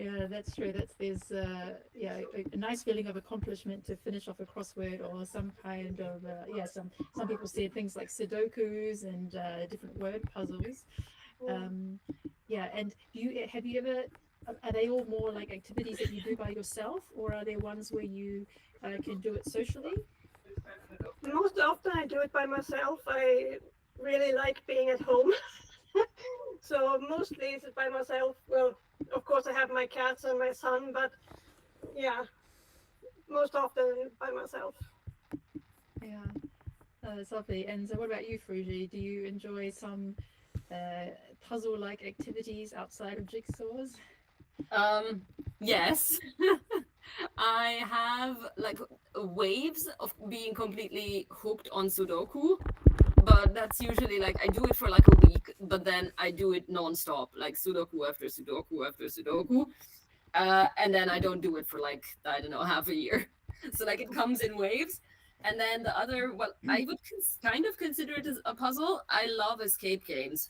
Yeah, that's true. There's a nice feeling of accomplishment to finish off a crossword or some kind of some people say things like Sudokus and different word puzzles. Yeah. Um, yeah, and have you ever are they all more like activities that you do by yourself, or are there ones where you can do it socially? Most often I do it by myself. I really like being at home. So mostly it's by myself. Well, of course I have my cats and my son, but yeah, most often by myself. Yeah, that's lovely. And so, what about you, Fruji? Do you enjoy some uh, puzzle-like activities outside of jigsaws? Um, yes. I have like waves of being completely hooked on Sudoku, but that's usually like I do it for like a week, but then I do it nonstop, like Sudoku after Sudoku after Sudoku. And then I don't do it for like, I don't know, half a year. So like it comes in waves. And then the other, well, I would kind of consider it as a puzzle. I love escape games.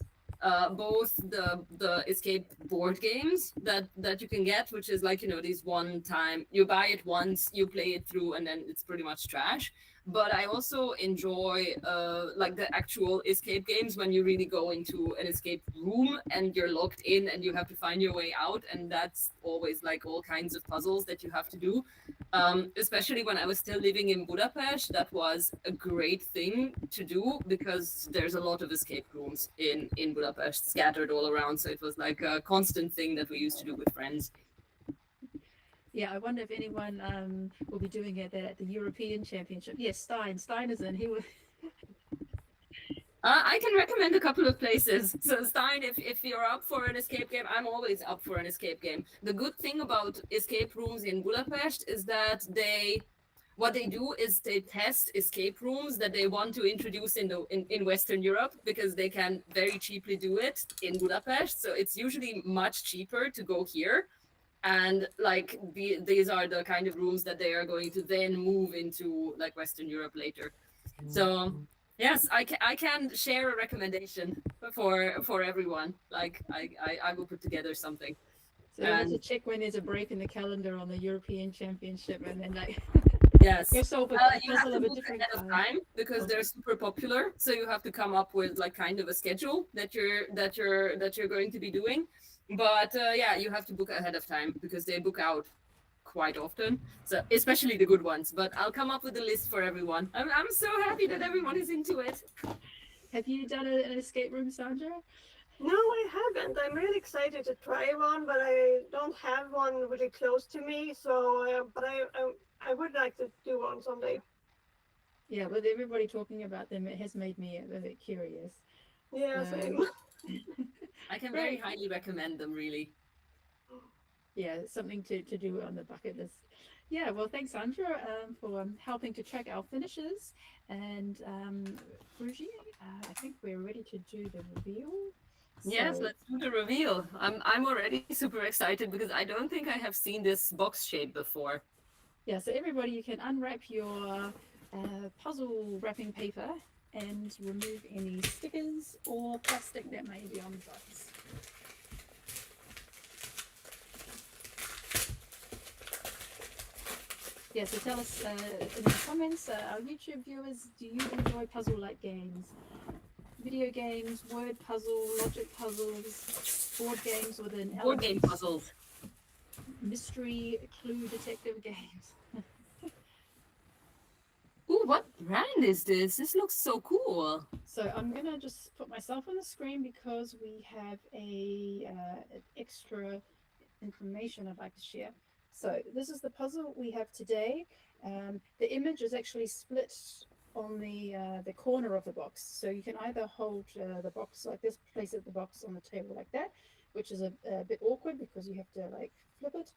Both the escape board games that you can get, which is like, you know, these one time you buy it once, you play it through, and then it's pretty much trash. But I also enjoy like the actual escape games when you really go into an escape room and you're locked in and you have to find your way out, and that's always like all kinds of puzzles that you have to do. Especially when I was still living in Budapest, that was a great thing to do because there's a lot of escape rooms in Budapest scattered all around. So it was like a constant thing that we used to do with friends. Yeah, I wonder if anyone will be doing it at the European Championship. Yes, Stein is in. He was. I can recommend a couple of places. So Stein, if you're up for an escape game, I'm always up for an escape game. The good thing about escape rooms in Budapest is that what they do is they test escape rooms that they want to introduce in Western Europe because they can very cheaply do it in Budapest. So it's usually much cheaper to go here. And like these are the kind of rooms that they are going to then move into like Western Europe later. So yes, I can share a recommendation for everyone. Like I will put together something. So we have to And check when there's a break in the calendar on the European Championship, and then like yes, go solve a you have puzzle to of a book different ahead of kind. time because they're super popular. So you have to come up with like kind of a schedule that you're going to be doing. But yeah, you have to book ahead of time because they book out quite often. So especially the good ones. But I'll come up with a list for everyone. I'm so happy that everyone is into it. Have you done an escape room, Sandra? No, I haven't. I'm really excited to try one, but I don't have one really close to me. So, but I would like to do one someday. Yeah, with everybody talking about them, it has made me a bit curious. Yeah, So same. I can very great. highly recommend them, really. Yeah, something to do on the bucket list. Yeah, well, thanks, Sandra, for helping to track our finishes. And Fuji, I think we're ready to do the reveal. Yes, So, let's do the reveal. I'm already super excited because I don't think I have seen this box shape before. yeah, so everybody, you can unwrap your puzzle wrapping paper and remove any stickers or plastic that may be on the box. Yeah, so tell us in the comments, our YouTube viewers, do you enjoy puzzle-like games? Video games, word puzzle, logic puzzles, board games with an Board game element, puzzles. mystery, clue detective games. Ooh, what brand is this? This looks so cool. So I'm gonna just put myself on the screen because we have extra information I'd like to share. So this is the puzzle we have today. The image is actually split on the corner of the box. So you can either hold the box like this, place it the box on the table like that, which is a bit awkward because you have to like flip it.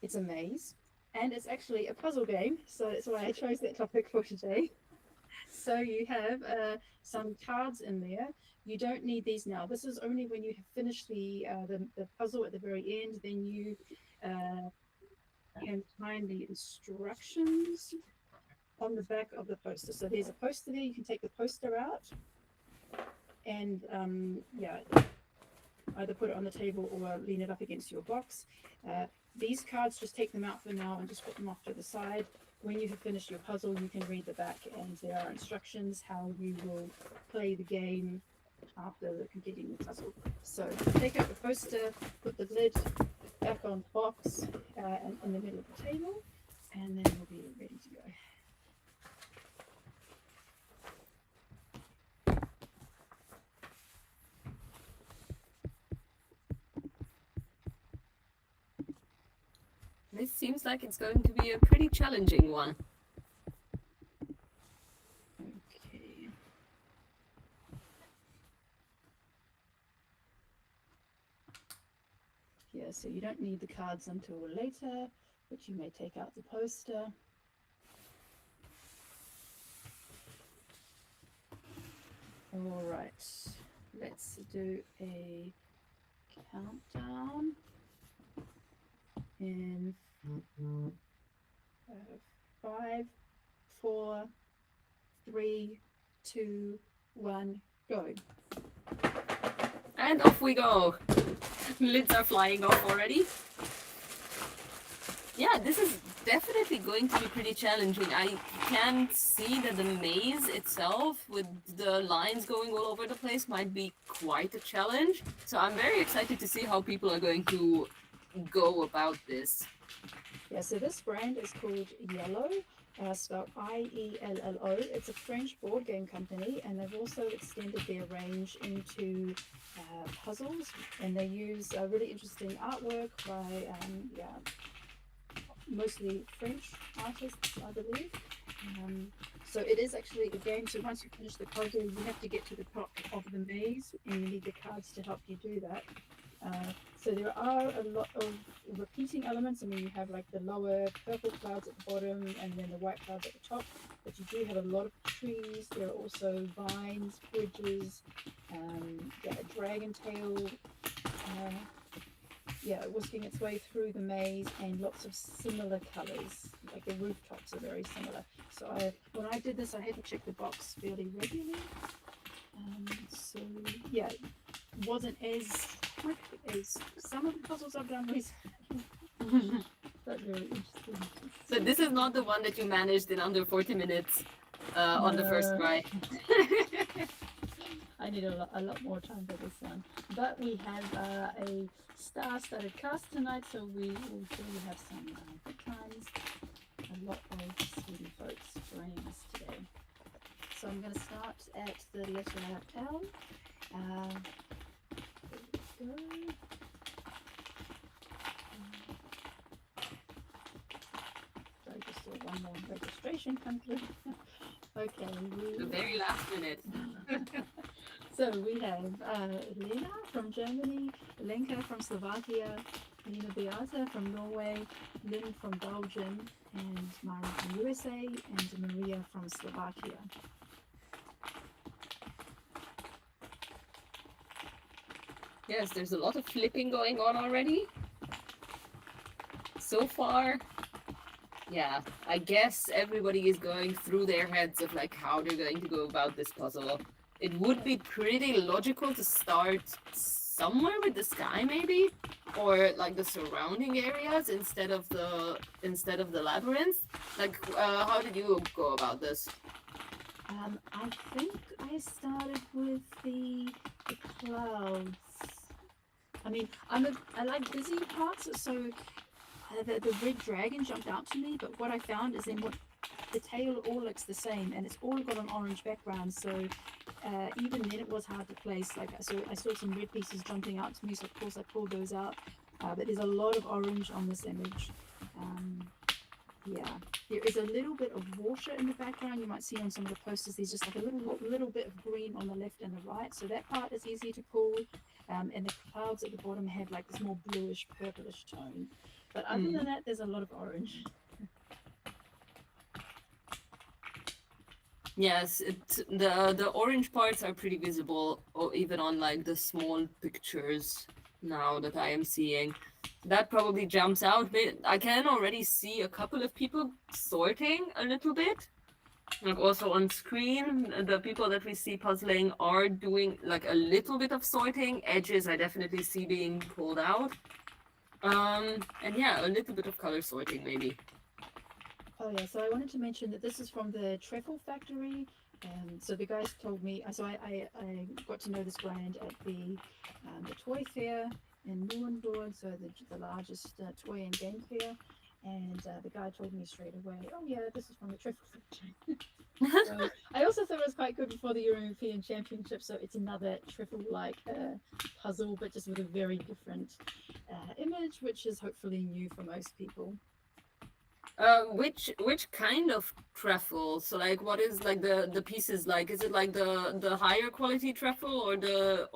It's a maze. And it's actually a puzzle game, so that's why I chose that topic for today. So you have some cards in there. You don't need these now. This is only when you have finished the puzzle at the very end. Then you can find the instructions on the back of the poster. So there's a poster there. You can take the poster out, and yeah, either put it on the table or lean it up against your box. These cards, just take them out for now and just put them off to the side. When you have finished your puzzle, you can read the back, and there are instructions how you will play the game after completing the puzzle. So take out the poster, put the lid back on the box and in the middle of the table, and then we'll be ready to go. This seems like it's going to be a pretty challenging one. Okay. Yeah, so you don't need the cards until later, but you may take out the poster. All right, let's do a countdown in 5, 4, 3, 2, 1, go. And off we go. Lids are flying off already. Yeah, this is definitely going to be pretty challenging. I can see that the maze itself, with the lines going all over the place, might be quite a challenge. So I'm very excited to see how people are going to go about this. Yeah, so this brand is called Yellow, spelled I-E-L-L-O. It's a French board game company, and they've also extended their range into puzzles, and they use really interesting artwork by mostly French artists, I believe. So it is actually a game, so once you finish the puzzle, you have to get to the top of the maze, and you need the cards to help you do that. So there are a lot of repeating elements. I mean, you have like the lower purple clouds at the bottom and then the white clouds at the top, but you do have a lot of trees. There are also vines, bridges, a dragon tail, whisking its way through the maze, and lots of similar colors, like the rooftops are very similar. So when I did this, I had to check the box fairly regularly. So yeah, it wasn't as quick as some of the puzzles I've done recently, but very interesting. So this is not the one that you managed in under 40 minutes on the first try. I need a lot more time for this one. But we have a star-studded cast tonight, so we will surely have some good times. A lot of sweetie folks joining us today. So I'm going to start at the letter L. There we go. Sorry, just saw one more registration come through. Okay. The very last minute. So we have Lena from Germany, Lenka from Slovakia, Nina Beata from Norway, Lynn from Belgium, and Mara from USA, and Maria from Slovakia. Yes, there's a lot of flipping going on already. So far, yeah, I guess everybody is going through their heads of like how they're going to go about this puzzle. It would be pretty logical to start somewhere with the sky, maybe, or like the surrounding areas instead of the labyrinth. Like, how did you go about this? I think I started with the clouds. I mean, I like busy parts, so the red dragon jumped out to me. But what I found is the tail all looks the same, and it's all got an orange background. So even then, it was hard to place. Like I saw some red pieces jumping out to me, so of course I pulled those out. But there's a lot of orange on this image. Yeah, there is a little bit of water in the background. You might see on some of the posters, there's just like a little bit of green on the left and the right. So that part is easy to pull. And the clouds at the bottom have like this more bluish, purplish tone. But other than that, there's a lot of orange. Yes, the orange parts are pretty visible, or even on like the small pictures now that I am seeing. That probably jumps out, but I can already see a couple of people sorting a little bit. Like also on screen, the people that we see puzzling are doing like a little bit of sorting. Edges I definitely see being pulled out. And yeah, a little bit of color sorting maybe. Oh yeah, so I wanted to mention that this is from the Treffle Factory. So the guys told me, I got to know this brand at the toy fair in Nuremberg, so the largest toy and game fair. And the guy told me straight away, oh yeah, this is from the Treffle Factory. So I also thought it was quite good before the European Championship. So it's another Treffle-like puzzle, but just with a very different image, which is hopefully new for most people. Which kind of trefoil? So like, what is like the pieces like? Is it like the higher quality trefoil or the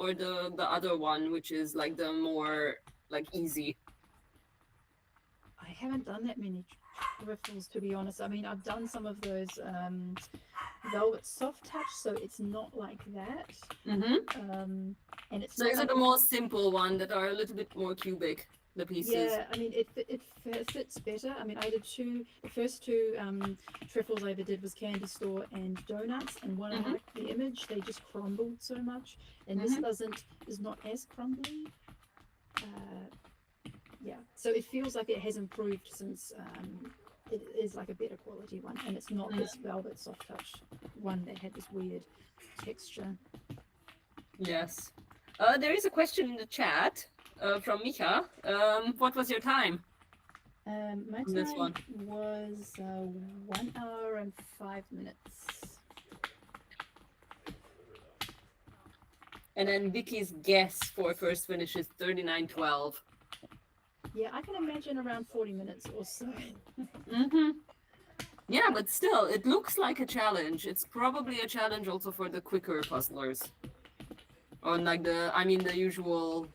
other one, which is like the more like easy? I haven't done that many riffles, to be honest. I mean, I've done some of those velvet soft touch, so it's not like that. Mm-hmm. And it's So not is like, it a more simple one that are a little bit more cubic, the pieces? yeah, I mean, it fits better. I mean, I did the first two truffles I ever did was candy store and donuts, and one I liked the image. They just crumbled so much, and this is not as crumbly. Yeah, so it feels like it has improved since it is like a better quality one, and it's not this velvet soft touch one that had this weird texture. Yes. There is a question in the chat from Micha. What was your time? My On this one. time was 1 hour and 5 minutes. And then Vicky's guess for first finish is 39:12. Yeah, I can imagine around 40 minutes or so. Mm-hmm. Yeah, but still, it looks like a challenge. It's probably a challenge also for the quicker puzzlers. On like the usual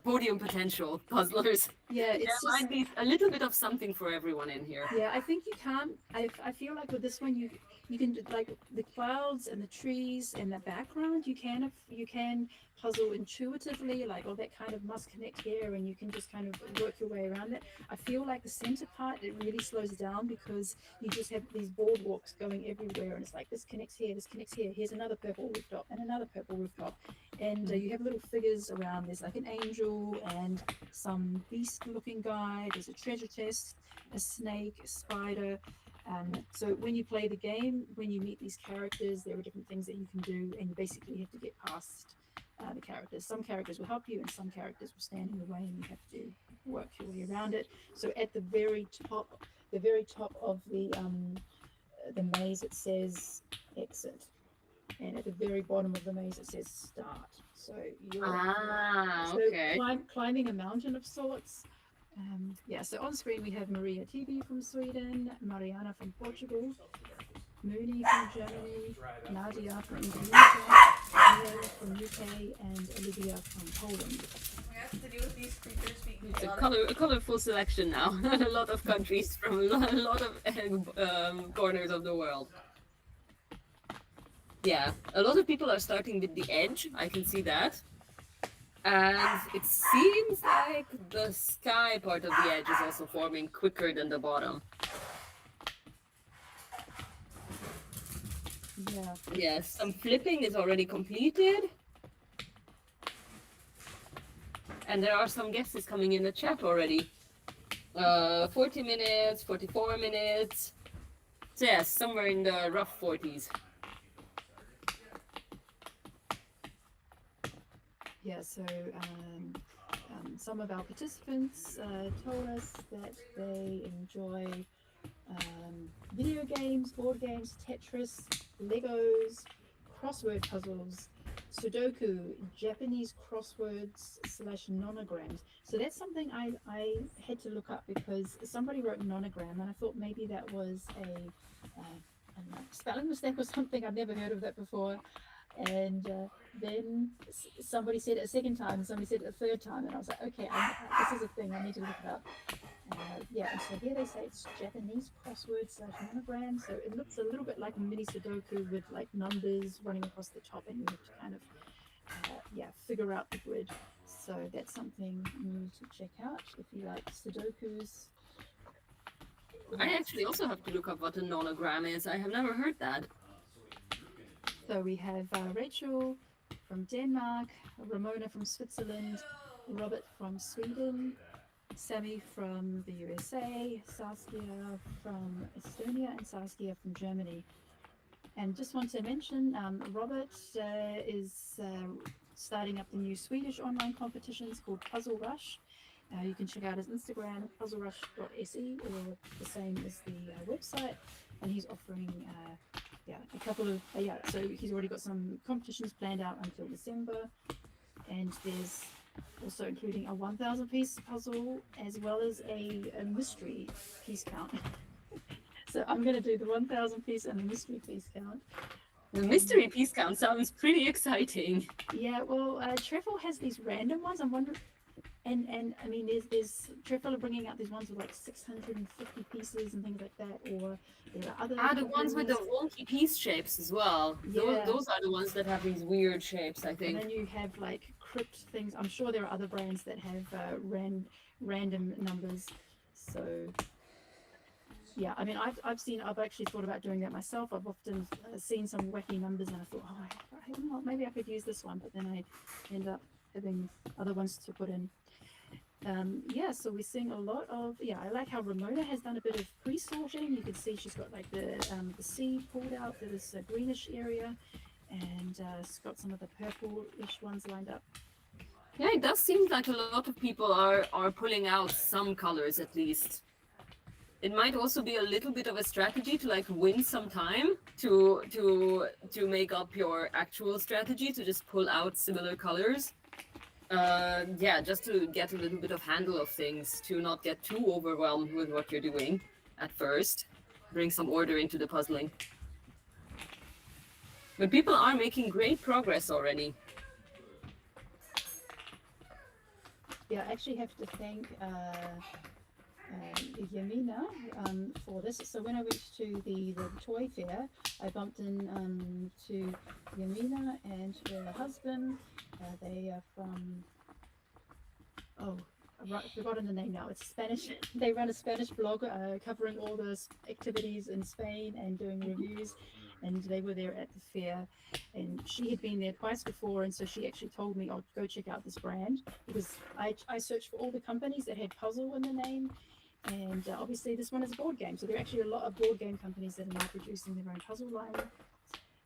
podium potential puzzlers. Yeah, it's There might be a little bit of something for everyone in here. Yeah, I think you can't. I feel like with this one, you can do, like the clouds and the trees and the background. You can puzzle intuitively, like oh that kind of must connect here, and you can just kind of work your way around it. I feel like the center part it really slows down because you just have these boardwalks going everywhere, and it's like this connects here, this connects here. Here's another purple rooftop and another purple rooftop, and you have little figures around. There's like an angel and some beast-looking guy. There's a treasure chest, a snake, a spider. So when you play the game, when you meet these characters, there are different things that you can do, and you basically have to get past the characters. Some characters will help you, and some characters will stand in the way, and you have to work your way around it. So at the very top of the maze, it says exit, and at the very bottom of the maze, it says start. So you're okay. climbing a mountain of sorts. Yeah, so on screen we have Maria TV from Sweden, Mariana from Portugal, Mooney from Germany, Nadia from Indonesia, Neil from UK, and Olivia from Poland. We have to deal with these creatures speaking It's a a colorful selection now. A lot of countries from a lot of corners of the world. Yeah, a lot of people are starting with the edge. I can see that. And it seems like the sky part of the edge is also forming quicker than the bottom. Yeah. Yes, some flipping is already completed. And there are some guesses coming in the chat already. 40 minutes, 44 minutes. So yes, somewhere in the rough 40s. Yeah, so some of our participants told us that they enjoy video games, board games, Tetris, Legos, crossword puzzles, Sudoku, Japanese crosswords / nonograms. So that's something I had to look up because somebody wrote nonogram, and I thought maybe that was a spelling mistake or something. I've never heard of that before. And then somebody said it a second time, and somebody said it a third time, and I was like, okay, this is a thing, I need to look it up. Yeah, and so here they say it's Japanese crossword / monogram, so it looks a little bit like a mini Sudoku with like numbers running across the top, and you have to kind of figure out the grid. So that's something you need to check out if you like Sudokus. I actually also have to look up what a nonogram is. I have never heard that. So we have Rachel from Denmark, Ramona from Switzerland, Robert from Sweden, Sammy from the USA, Saskia from Estonia, and Saskia from Germany. And just want to mention, Robert is starting up the new Swedish online competitions called Puzzle Rush. You can check out his Instagram, puzzlerush.se, or the same as the website. And he's offering, a couple of, so he's already got some competitions planned out until December. And there's also including a 1,000 piece puzzle as well as a mystery piece count. So I'm going to do the 1,000 piece and the mystery piece count. The mystery piece count sounds pretty exciting. Yeah, well, Treffel has these random ones. I'm wondering, and I mean, there's Treffel are bringing out these ones with like 650 pieces and things like that, or there are other. The ones with the wonky piece shapes as well. Yeah. Those are the ones that have these weird shapes, I think. And then you have like crypt things. I'm sure there are other brands that have random numbers. So. Yeah, I mean, I've actually thought about doing that myself. I've often seen some wacky numbers, and I thought, I don't know, maybe I could use this one, but then I end up having other ones to put in. So we're seeing a lot of, I like how Ramona has done a bit of pre-sorting. You can see she's got like the seed pulled out for this greenish area, and she's got some of the purple-ish ones lined up. Yeah, it does seem like a lot of people are pulling out some colors at least. It might also be a little bit of a strategy to like win some time to make up your actual strategy, to just pull out similar colors. Just to get a little bit of handle of things, to not get too overwhelmed with what you're doing at first. Bring some order into the puzzling. But people are making great progress already. Yeah, I actually have to thank Yamina for this. So when I went to the toy fair, I bumped in to Yamina and her husband. They are from, I've forgotten the name now. It's Spanish. They run a Spanish blog covering all the activities in Spain and doing reviews. And they were there at the fair, and she had been there twice before, and so she actually told me, "Oh, go check out this brand," because I searched for all the companies that had puzzle in the name, and obviously this one is a board game. So there are actually a lot of board game companies that are now producing their own puzzle line,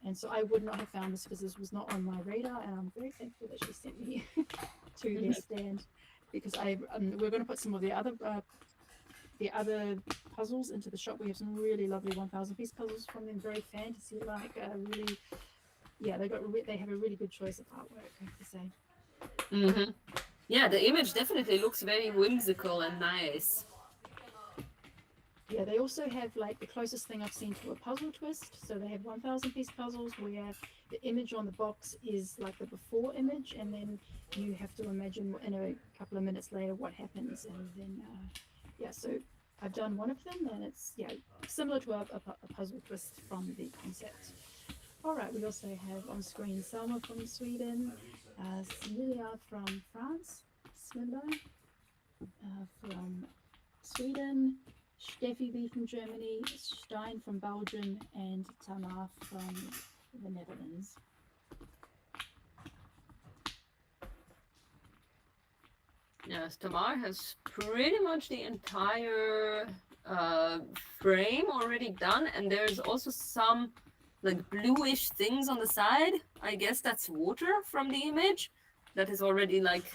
and so I would not have found this because this was not on my radar, and I'm very thankful that she sent me to their stand, because we're going to put some of the other puzzles into the shop. We have some really lovely 1,000 piece puzzles from them, very fantasy like, really, they have a really good choice of artwork, I have to say. Mm-hmm. Yeah, the image definitely looks very whimsical and nice. Yeah, they also have like the closest thing I've seen to a puzzle twist. So they have 1,000 piece puzzles where the image on the box is like the before image, and then you have to imagine in a couple of minutes later what happens, and then so I've done one of them, and it's similar to a puzzle twist from the concept. All right, we also have on screen Selma from Sweden, Smilia from France, Smilla from Sweden, Steffi B from Germany, Stein from Belgium, and Tamar from the Netherlands. Yes, Tamar has pretty much the entire frame already done, and there's also some like bluish things on the side. I guess that's water from the image that is already like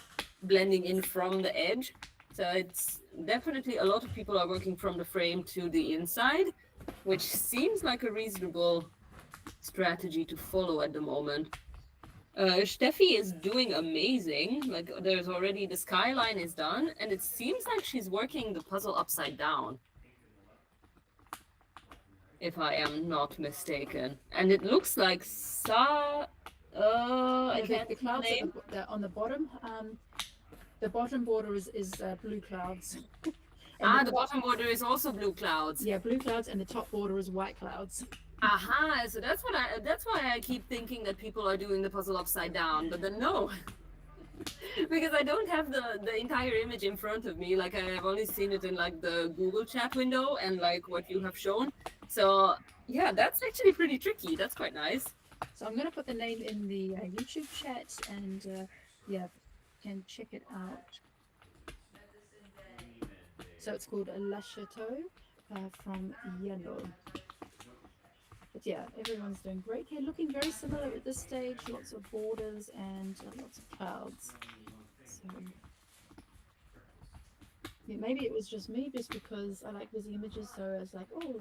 blending in from the edge. So it's definitely a lot of people are working from the frame to the inside, which seems like a reasonable strategy to follow at the moment. Steffi is doing amazing. Like, there's already the skyline is done, and it seems like she's working the puzzle upside down, if I am not mistaken. And it looks like I can't The clouds name. on the bottom. The bottom border is blue clouds. The bottom border is also blue clouds. Yeah, blue clouds, and the top border is white clouds. Aha! So that's why I keep thinking that people are doing the puzzle upside down, but then no. Because I don't have the entire image in front of me. Like I have only seen it in like the Google chat window and like what you have shown. So yeah, that's actually pretty tricky. That's quite nice. So I'm going to put the name in the YouTube chat, and yeah, you can check it out. So it's called La Chateau from Yellow. But yeah, everyone's doing great here. Looking very similar at this stage. Lots of borders and lots of clouds. So yeah, maybe it was just me, just because I like busy images. So I was like, oh,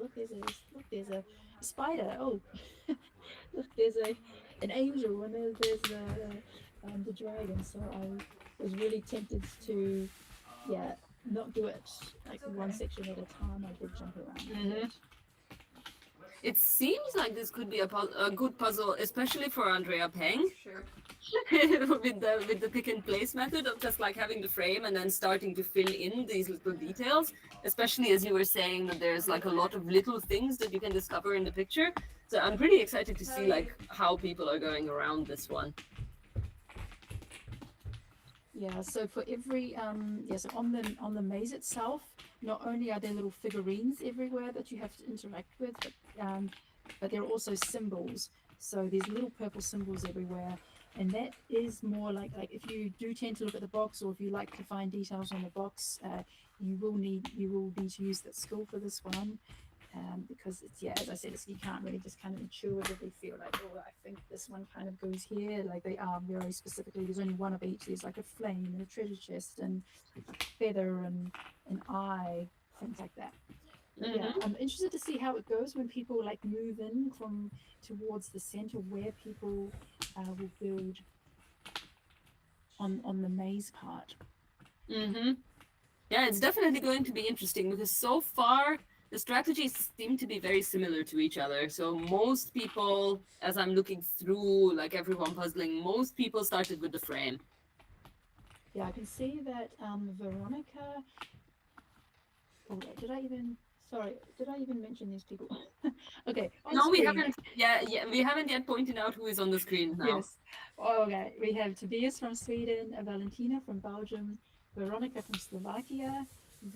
there's a spider. Oh, look, there's an angel, and there's the dragon. So I was really tempted to, yeah, not do it like one section at a time. I did jump around. It seems like this could be a good puzzle, especially for Andrea Peng. Sure. with the pick and place method of just like having the frame and then starting to fill in these little details, especially as you were saying that there's like a lot of little things that you can discover in the picture. So I'm pretty excited to see like how people are going around this one. Yeah, so for every so on the maze itself, not only are there little figurines everywhere that you have to interact with, but there are also symbols. So there's little purple symbols everywhere, and that is more like if you do tend to look at the box, or if you like to find details on the box, you will need to use that skill for this one. Because it's, yeah, as I said, you can't really just kind of intuitively feel like, oh, I think this one kind of goes here. Like they are very specifically, there's only one of each. There's like a flame and a treasure chest and a feather and an eye, things like that. Yeah, I'm interested to see how it goes when people like move in from towards the center, where people will build on the maze part. Yeah, it's definitely going to be interesting because so far the strategies seem to be very similar to each other. So most people, as I'm looking through like everyone puzzling, most people started with the frame. Yeah, I can see that Veronica. Oh, did I even mention these people? Okay. No, we haven't. Yeah, we haven't yet pointed out who is on the screen now. Yes. Okay. We have Tobias from Sweden, Valentina from Belgium, Veronica from Slovakia,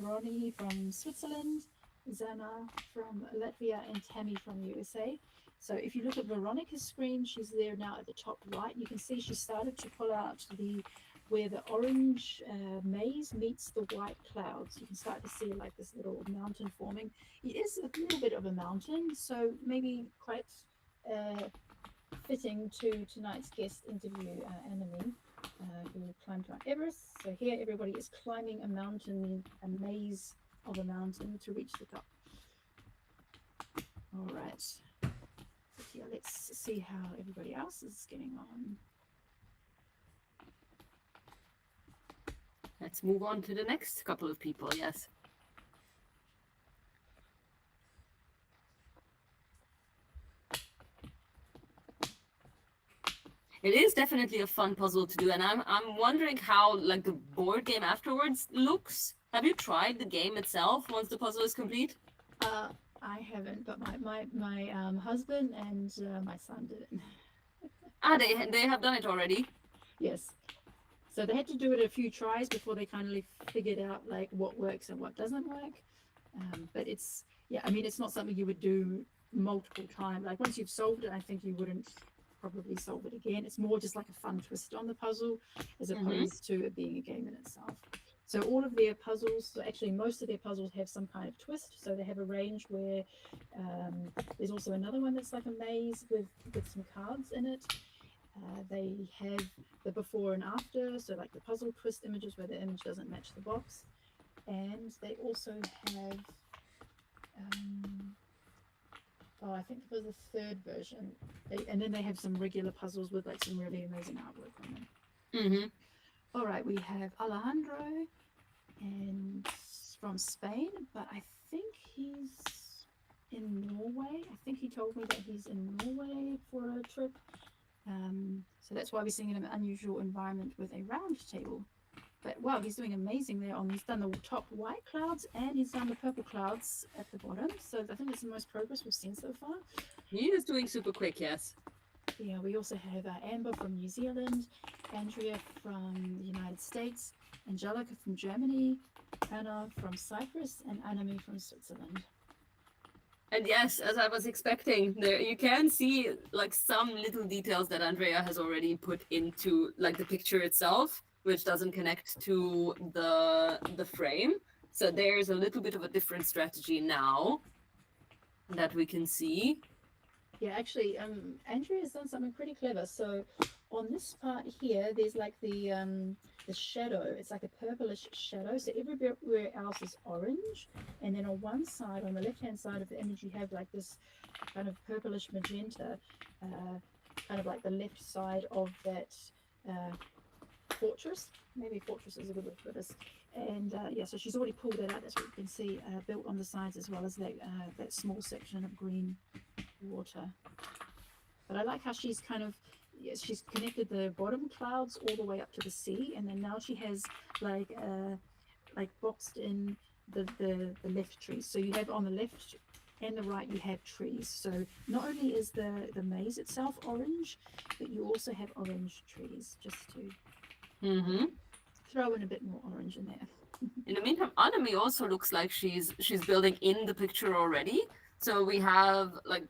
Vroni from Switzerland, Zana from Latvia, and Tammy from USA. So if you look at Veronica's screen, she's there now at the top right. You can see she started to pull out where the orange maze meets the white clouds. You can start to see like this little mountain forming. It is a little bit of a mountain, so maybe quite fitting to tonight's guest interview, Annemie, who climbed Mount Everest. So here everybody is climbing a mountain, a maze of a mountain to reach the top. All right. Yeah, let's see how everybody else is getting on. Let's move on to the next couple of people, yes. It is definitely a fun puzzle to do, and I'm wondering how like the board game afterwards looks. Have you tried the game itself once the puzzle is complete? I haven't, but my husband and my son did it. They have done it already. Yes. So they had to do it a few tries before they kind of figured out like what works and what doesn't work. But it's, yeah, I mean, it's not something you would do multiple times. Like once you've solved it, I think you wouldn't probably solve it again. It's more just like a fun twist on the puzzle as opposed to it being a game in itself. So all of their puzzles, so actually most of their puzzles have some kind of twist. So they have a range where there's also another one that's like a maze with some cards in it. They have the before and after, so like the puzzle twist images where the image doesn't match the box. And they also have, I think it was the third version. And then they have some regular puzzles with like some really amazing artwork on them. All right, we have Alejandro and from Spain, but I think he's in Norway. I think he told me that he's in Norway for a trip. So that's why we're seeing an unusual environment with a round table. But wow, he's doing amazing there. He's done the top white clouds and he's done the purple clouds at the bottom. So I think it's the most progress we've seen so far. He is doing super quick, yes. Yeah, we also have Amber from New Zealand, Andrea from the United States, Angelica from Germany, Anna from Cyprus, and Anami from Switzerland. And yes, as I was expecting, there you can see like some little details that Andrea has already put into like the picture itself, which doesn't connect to the frame. So there's a little bit of a different strategy now that we can see. Yeah, actually, Andrea's done something pretty clever. So on this part here, there's like the shadow. It's like a purplish shadow. So everywhere else is orange, and then on one side, on the left-hand side of the image, you have like this kind of purplish magenta, kind of like the left side of that fortress. Maybe fortress is a good word for this. And yeah, so she's already pulled that out. That's what you can see built on the sides, as well as that small section of green water. But I like how she's kind of, yes, she's connected the bottom clouds all the way up to the sea, and then now she has like boxed in the left trees. So you have on the left and the right you have trees. So not only is the maze itself orange, but you also have orange trees, just to Mm-hmm. throw in a bit more orange in there. In the meantime, Anami also looks like she's building in the picture already. So we have like,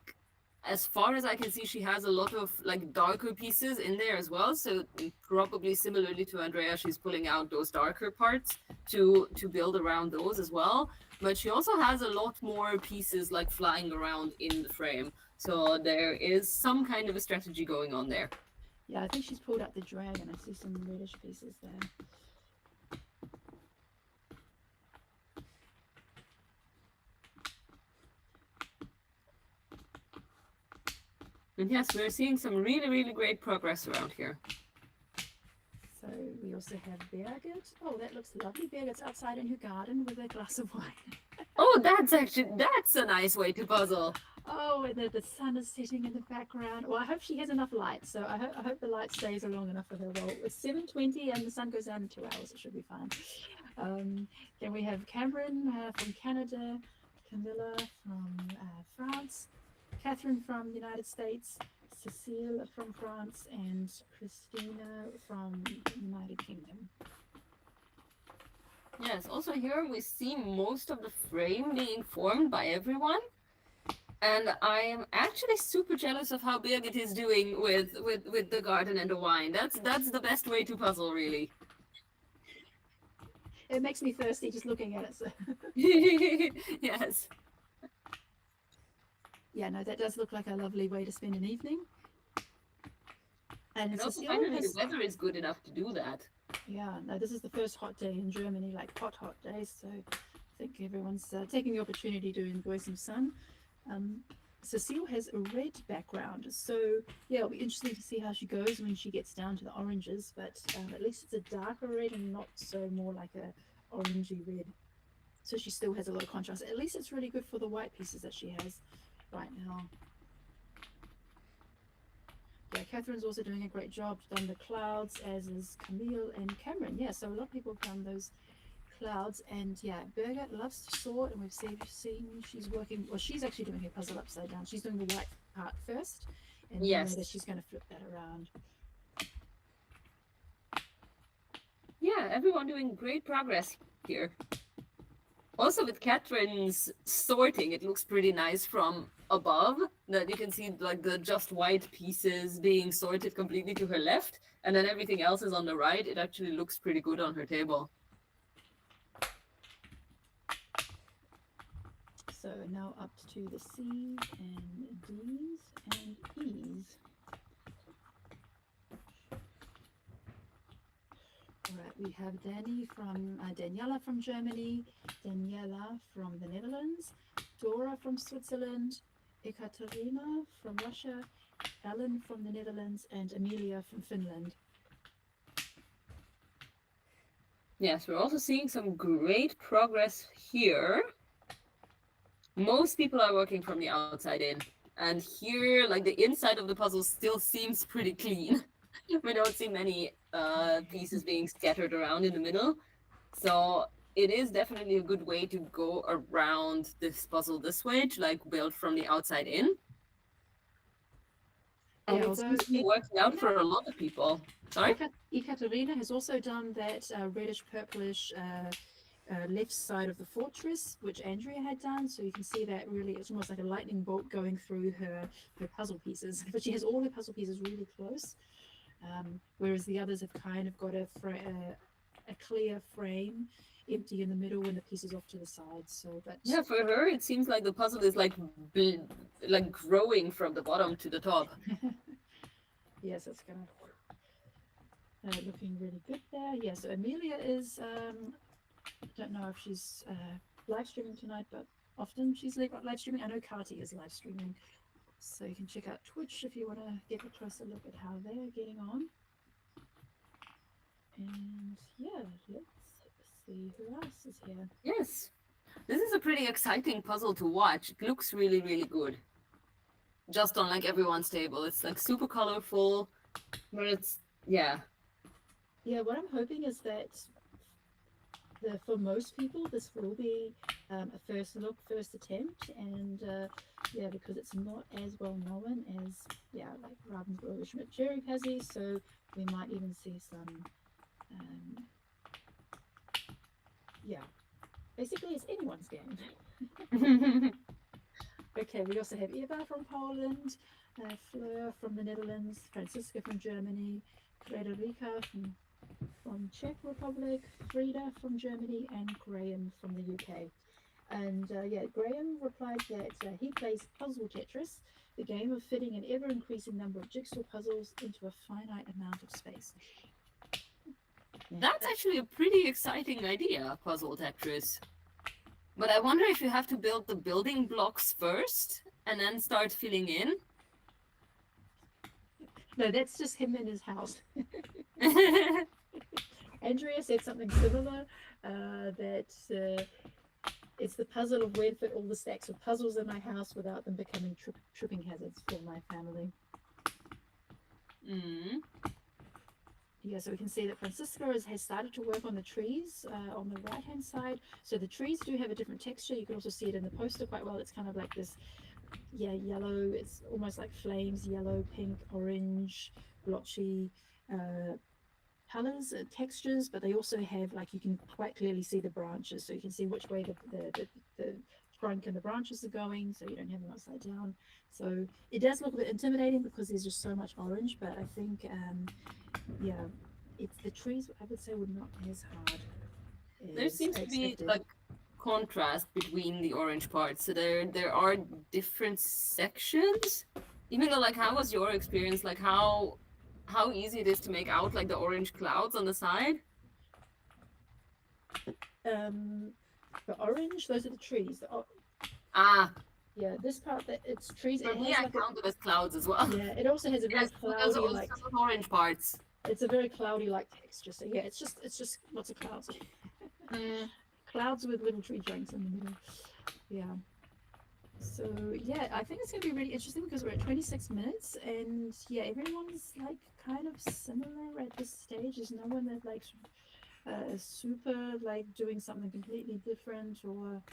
as far as I can see, she has a lot of like darker pieces in there as well. So probably similarly to Andrea, she's pulling out those darker parts to build around those as well. But she also has a lot more pieces like flying around in the frame. So there is some kind of a strategy going on there. Yeah, I think she's pulled out the dragon. I see some reddish pieces there. And yes, we're seeing some really, really great progress around here. So we also have Birgit. Oh, that looks lovely. Birgit's outside in her garden with a glass of wine. Oh, that's a nice way to puzzle. Oh, and the sun is setting in the background. Well, I hope she has enough light. So I hope the light stays long enough for her. Well, it's 7:20 and the sun goes down in 2 hours. It should be fine. Then we have Cameron from Canada, Camilla from France, Catherine from the United States, Cecile from France, and Christina from the United Kingdom. Yes, also here we see most of the frame being formed by everyone. And I am actually super jealous of how Birgit is doing with the garden and the wine. That's the best way to puzzle, really. It makes me thirsty just looking at it. So. Yes. Yeah, no, that does look like a lovely way to spend an evening. And And also Cecile finally the has, weather is good enough to do that. yeah, no, this is the first hot day in Germany, like hot days. So I think everyone's taking the opportunity to enjoy some sun. Cecile has a red background, so yeah, it'll be interesting to see how she goes when she gets down to the oranges. But at least it's a darker red and not so more like a orangey red. So she still has a lot of contrast. At least it's really good for the white pieces that she has right now. Yeah, Catherine's also doing a great job. Done the clouds, as is Camille and Cameron. Yeah, so a lot of people have done those clouds. And yeah, Birgit loves to sort, and we've seen she's working. Well, she's actually doing her puzzle upside down. She's doing the white part first, and then Yes. later she's going to flip that around. Yeah, everyone doing great progress here. Also with Catherine's sorting, it looks pretty nice from above, that you can see like the just white pieces being sorted completely to her left, and then everything else is on the right. It actually looks pretty good on her table. So now up to the C's and D's and E's. All right, we have Daniela from Germany, Daniela from the Netherlands, Dora from Switzerland, Ekaterina from Russia, Ellen from the Netherlands, and Amelia from Finland. Yes, we're also seeing some great progress here. Most people are working from the outside in, and here, like the inside of the puzzle still seems pretty clean. We don't see many pieces being scattered around in the middle. So it is definitely a good way to go around this puzzle this way, to like build from the outside in. And Yeah, it although seems to be working out for a lot of people. Sorry? Ekaterina has also done that reddish purplish left side of the fortress, which Andrea had done. So you can see that really it's almost like a lightning bolt going through her puzzle pieces. But she has all her puzzle pieces really close, whereas the others have kind of got a clear frame, empty in the middle, and the pieces off to the side. So that Yeah, for her, it seems like the puzzle is like like growing from the bottom to the top. yes, it's gonna looking really good there. Yeah, so Amelia is I don't know if she's live streaming tonight, but often she's live streaming. I know Kati is live streaming, so you can check out Twitch if you want to get a closer look at how they're getting on. And yeah, let's see who else is here. Yes. This is a pretty exciting puzzle to watch. It looks really, really good. Just on like everyone's table. It's like super colorful, but it's, yeah. Yeah, what I'm hoping is that for most people, this will be a first look, first attempt, and yeah, because it's not as well known as like Ravensburger Schmidt Cherry Pazzi, so we might even see some basically it's anyone's game. Okay, we also have Eva from Poland, Fleur from the Netherlands, Franziska from Germany, Frederica from Czech Republic, Frida from Germany, and Graham from the UK. And yeah, Graham replied that he plays Puzzle Tetris, the game of fitting an ever-increasing number of jigsaw puzzles into a finite amount of space. That's actually a pretty exciting idea, Puzzle Tetris. But I wonder if you have to build the building blocks first and then start filling in. No, that's just him in his house. Andrea said something similar, that it's the puzzle of where to fit all the stacks of puzzles in my house without them becoming tripping hazards for my family. Mm. Yeah, so we can see that Francisca has started to work on the trees on the right-hand side. So the trees do have a different texture. You can also see it in the poster quite well. It's kind of like this, yellow. It's almost like flames, yellow, pink, orange, blotchy colors, textures. But they also have, like, you can quite clearly see the branches. So you can see which way the trunk and the branches are going, so you don't have them upside down. So it does look a bit intimidating because there's just so much orange, but I think it's the trees I would say were not as hard. There seems to be like contrast between the orange parts. So there are different sections. Even though, like, how was your experience? Like how easy it is to make out like the orange clouds on the side? The orange, those are the trees. Yeah, this part that it's trees. For it me, has I like count them as clouds as well. yeah, it also has a very Yes, those cloudy are like. also orange parts. It's a very cloudy like texture. So yeah, it's just lots of clouds. Clouds with little tree trunks in the middle. Yeah. So yeah, I think it's gonna be really interesting because we're at 26 minutes and yeah, everyone's like kind of similar at this stage. There's no one that like super like doing something completely different or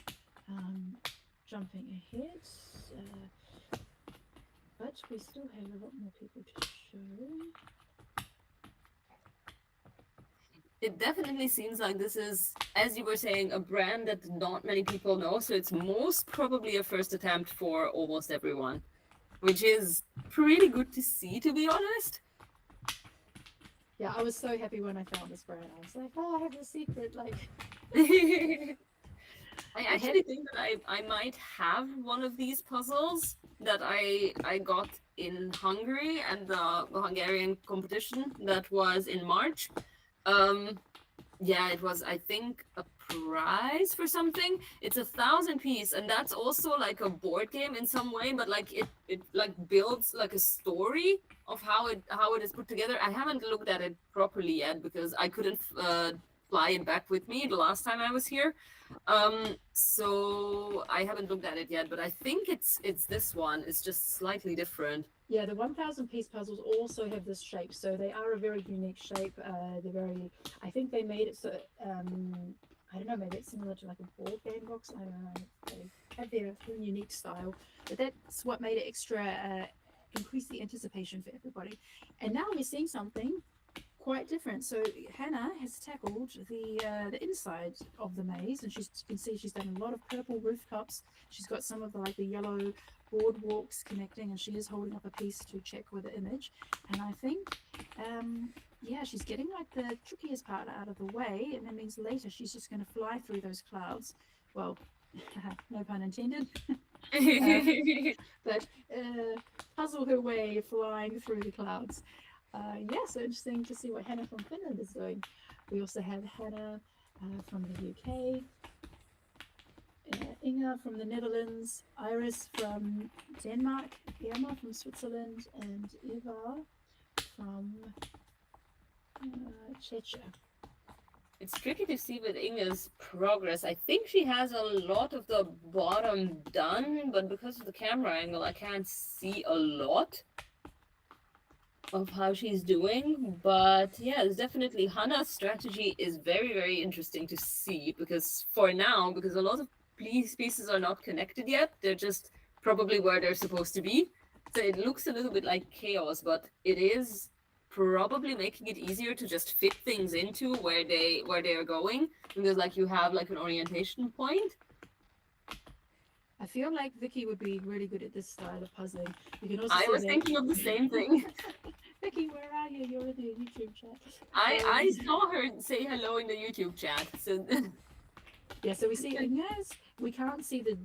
jumping ahead. But we still have a lot more people to show. It definitely seems like this is, as you were saying, a brand that not many people know. So it's most probably a first attempt for almost everyone, which is pretty good to see, to be honest. Yeah, I was so happy when I found this brand. I was like, oh, I have a secret. Like, I actually think that I might have one of these puzzles that I got in Hungary and the Hungarian competition that was in March. Yeah, it was, I think, a prize for something. It's 1,000 piece, and that's also like a board game in some way, but like it like builds like a story of how it is put together. I haven't looked at it properly yet because I couldn't fly it back with me the last time I was here. So I haven't looked at it yet, but I think it's this one. It's just slightly different. yeah, the 1,000 piece puzzles also have this shape, so they are a very unique shape. They're very, I think they made it so, I don't know, maybe it's similar to like a board game box. I don't know. They have their unique style, but that's what made it extra increase the anticipation for everybody. And now we're seeing something quite different. So Hannah has tackled the inside of the maze, and you can see she's done a lot of purple rooftops. She's got some of the yellow boardwalks connecting, and she is holding up a piece to check with the image. And I think yeah, she's getting the trickiest part out of the way, and that means later she's just going to fly through those clouds. Well, no pun intended. But puzzle her way flying through the clouds. Yeah, so interesting to see what Hannah from Finland is doing. We also have Hannah from the UK, Inga from the Netherlands, Iris from Denmark, Irma from Switzerland, and Eva from Czechia. It's tricky to see with Inga's progress. I think she has a lot of the bottom done, but because of the camera angle, I can't see a lot of how she's doing. But yeah, it's definitely Hannah's strategy is very, very interesting to see, because for now, because a lot of pieces are not connected yet, they're just probably where they're supposed to be. So it looks a little bit like chaos, but it is probably making it easier to just fit things into where they are going, because you have an orientation point. I feel like Vicky would be really good at this style of puzzling. You can also I was thinking of the same thing. Vicky, where are you? You're in the YouTube chat. I saw her say hello in the YouTube chat. So yeah, so we see Inga's. We can't see the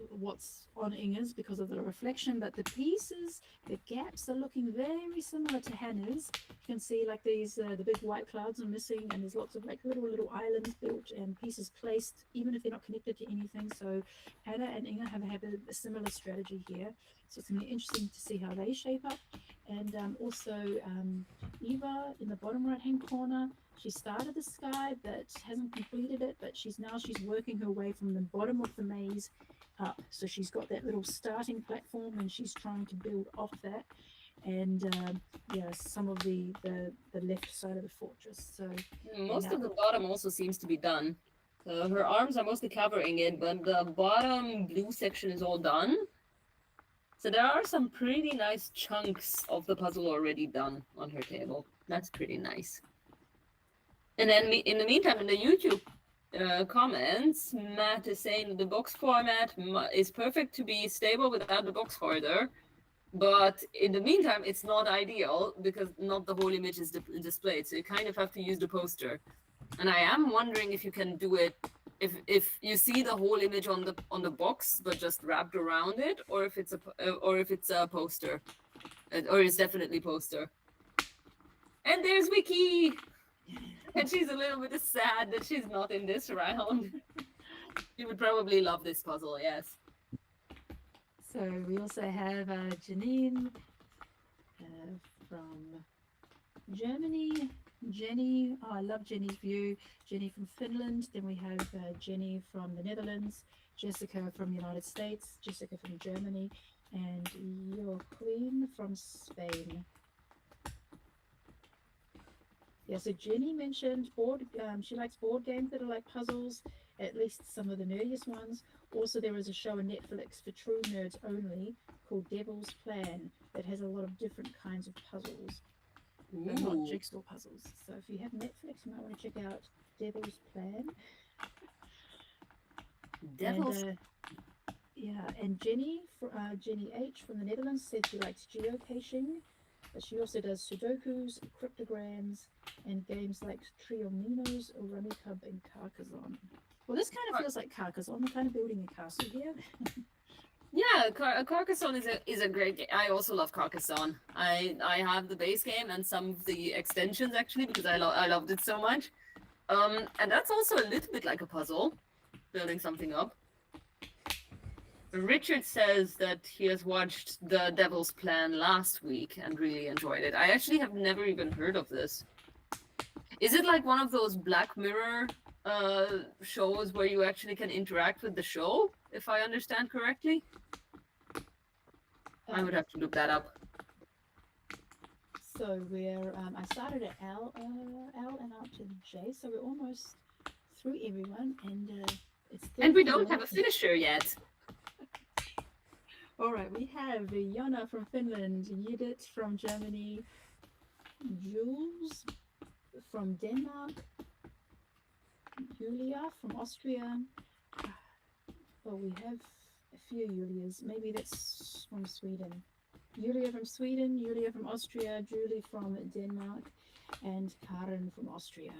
what's on Inga's because of the reflection, but the pieces, the gaps are looking very similar to Hannah's. You can see these the big white clouds are missing, and there's lots of little islands built and pieces placed, even if they're not connected to anything. So Hannah and Inga have had a similar strategy here. So it's going to be interesting to see how they shape up. And also Eva in the bottom right hand corner. She started the sky but hasn't completed it, but she's working her way from the bottom of the maze up. So she's got that little starting platform and she's trying to build off that. And yeah, some of the left side of the fortress. So most of the bottom also seems to be done. So her arms are mostly covering it, but the bottom blue section is all done. So there are some pretty nice chunks of the puzzle already done on her table. That's pretty nice. And then in the meantime, in the YouTube comments, Matt is saying the box format is perfect to be stable without the box further. But in the meantime, it's not ideal because not the whole image is displayed. So you kind of have to use the poster. And I am wondering if you can do it if you see the whole image on the box but just wrapped around it, or if it's a poster, or it's definitely poster. And there's Vicky. And she's a little bit sad that she's not in this round. She would probably love this puzzle, yes. So we also have Janine from Germany. Jenny, oh, I love Jenny's view. Jenny from Finland. Then we have Jenny from the Netherlands. Jessica from the United States. Jessica from Germany. And Joaquin from Spain. Yeah, so Jenny mentioned she likes board games that are like puzzles, at least some of the nerdiest ones. Also, there is a show on Netflix for true nerds only called Devil's Plan that has a lot of different kinds of puzzles. But not jigsaw puzzles. So if you have Netflix, you might want to check out Devil's Plan. And Jenny H from the Netherlands said she likes geocaching. But she also does Sudokus, cryptograms, and games like Triominos, Rummy Cub, and Carcassonne. Well, this kind of feels like Carcassonne. We're kind of building a castle here. Yeah, Carcassonne is a great game. I also love Carcassonne. I have the base game and some of the extensions actually because I loved it so much. And that's also a little bit like a puzzle, building something up. Richard says that he has watched The Devil's Plan last week and really enjoyed it. I actually have never even heard of this. Is it like one of those Black Mirror shows where you actually can interact with the show, if I understand correctly? I would have to look that up. So we're I started at L and out to J, so we're almost through everyone, and it's. And we don't have a finisher yet. All right, we have Jonna from Finland, Judith from Germany, Jules from Denmark, Julia from Austria. Oh, we have a few Julias. Maybe that's from Sweden. Julia from Sweden, Julia from Austria, Julie from Denmark, and Karen from Austria.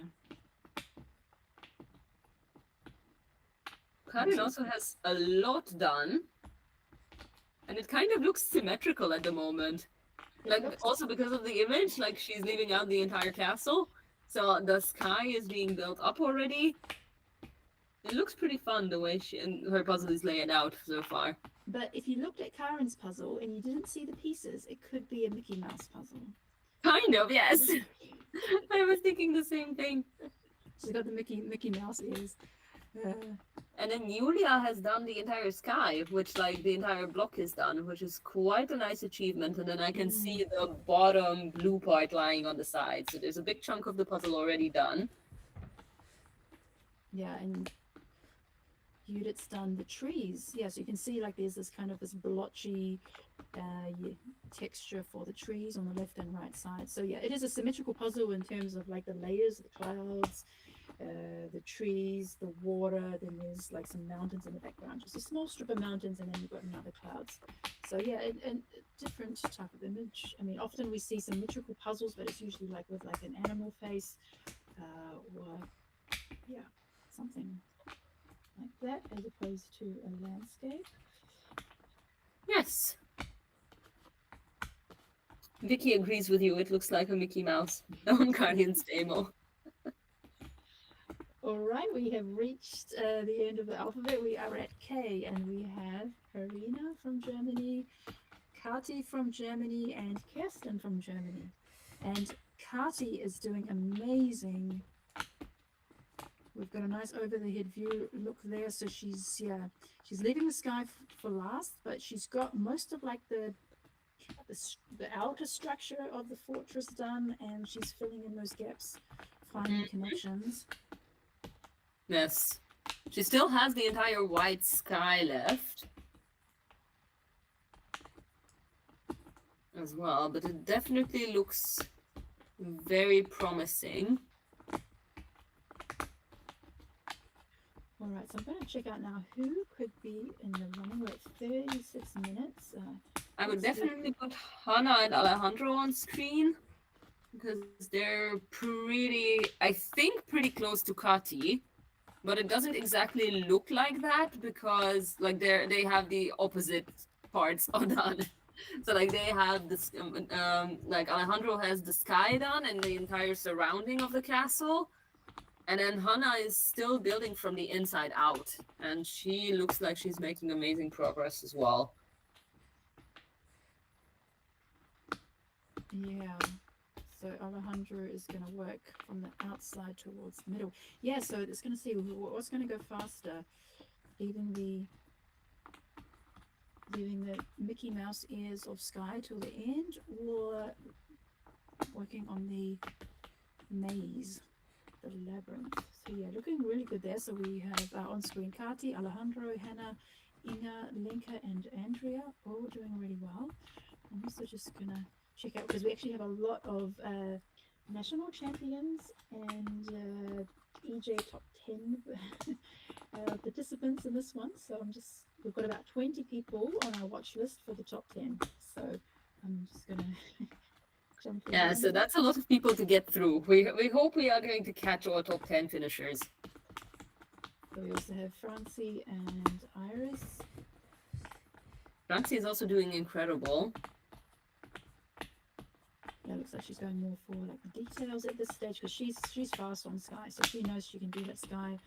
Karin also has a lot done, and it kind of looks symmetrical at the moment. Like, also because of the image, like she's leaving out the entire castle, so the sky is being built up already. It looks pretty fun the way her puzzle is laid out so far. But if you looked at Karen's puzzle and you didn't see the pieces, it could be a Mickey Mouse puzzle. Kind of, yes. I was thinking the same thing. She's got the Mickey Mouse ears. And then Julia has done the entire sky, which like the entire block is done, which is quite a nice achievement. And then I can see the bottom blue part lying on the side. So there's a big chunk of the puzzle already done. Yeah, and Judith's done the trees. Yeah, so you can see like there's this kind of this blotchy texture for the trees on the left and right side. So yeah, it is a symmetrical puzzle in terms of like the layers, the clouds, the trees, the water, then there's like some mountains in the background, just a small strip of mountains, and then you've got another clouds. So yeah, and different type of image. I mean, often we see symmetrical puzzles, but it's usually like with like an animal face or yeah, something like that, as opposed to a landscape. Yes. Vicky agrees with you. It looks like a Mickey Mouse on Guardian's demo. All right, we have reached the end of the alphabet. We are at K, and we have Karina from Germany, Kati from Germany, and Kirsten from Germany. And Kati is doing amazing. We've got a nice over-the-head view look there. So she's leaving the sky for last, but she's got most of like the outer structure of the fortress done, and she's filling in those gaps, finding connections. Yes. She still has the entire white sky left as well, but it definitely looks very promising. All right, so I'm going to check out now who could be in the running. We're at 36 minutes. I would definitely put Hannah and Alejandro on screen because they're I think pretty close to Kati. But it doesn't exactly look like that because like they have the opposite parts all done. So like they have this like Alejandro has the sky done and the entire surrounding of the castle. And then Hannah is still building from the inside out. And she looks like she's making amazing progress as well. Yeah. So Alejandro is going to work from the outside towards the middle. Yeah, so it's going to see what's going to go faster. Leaving the Mickey Mouse ears of sky till the end, or working on the maze, the labyrinth. So yeah, looking really good there. So we have on screen Kati, Alejandro, Hannah, Inga, Lenka, and Andrea all doing really well. I'm also just going to check out because we actually have a lot of national champions and EJ top 10 participants in this one. So we've got about 20 people on our watch list for the top 10. So I'm just gonna jump in. Yeah, so that's a lot of people to get through. We hope we are going to catch all top 10 finishers. So we also have Francie and Iris. Francie is also doing incredible. Yeah, looks like she's going more for like the details at this stage because she's fast on sky, so she knows she can do that sky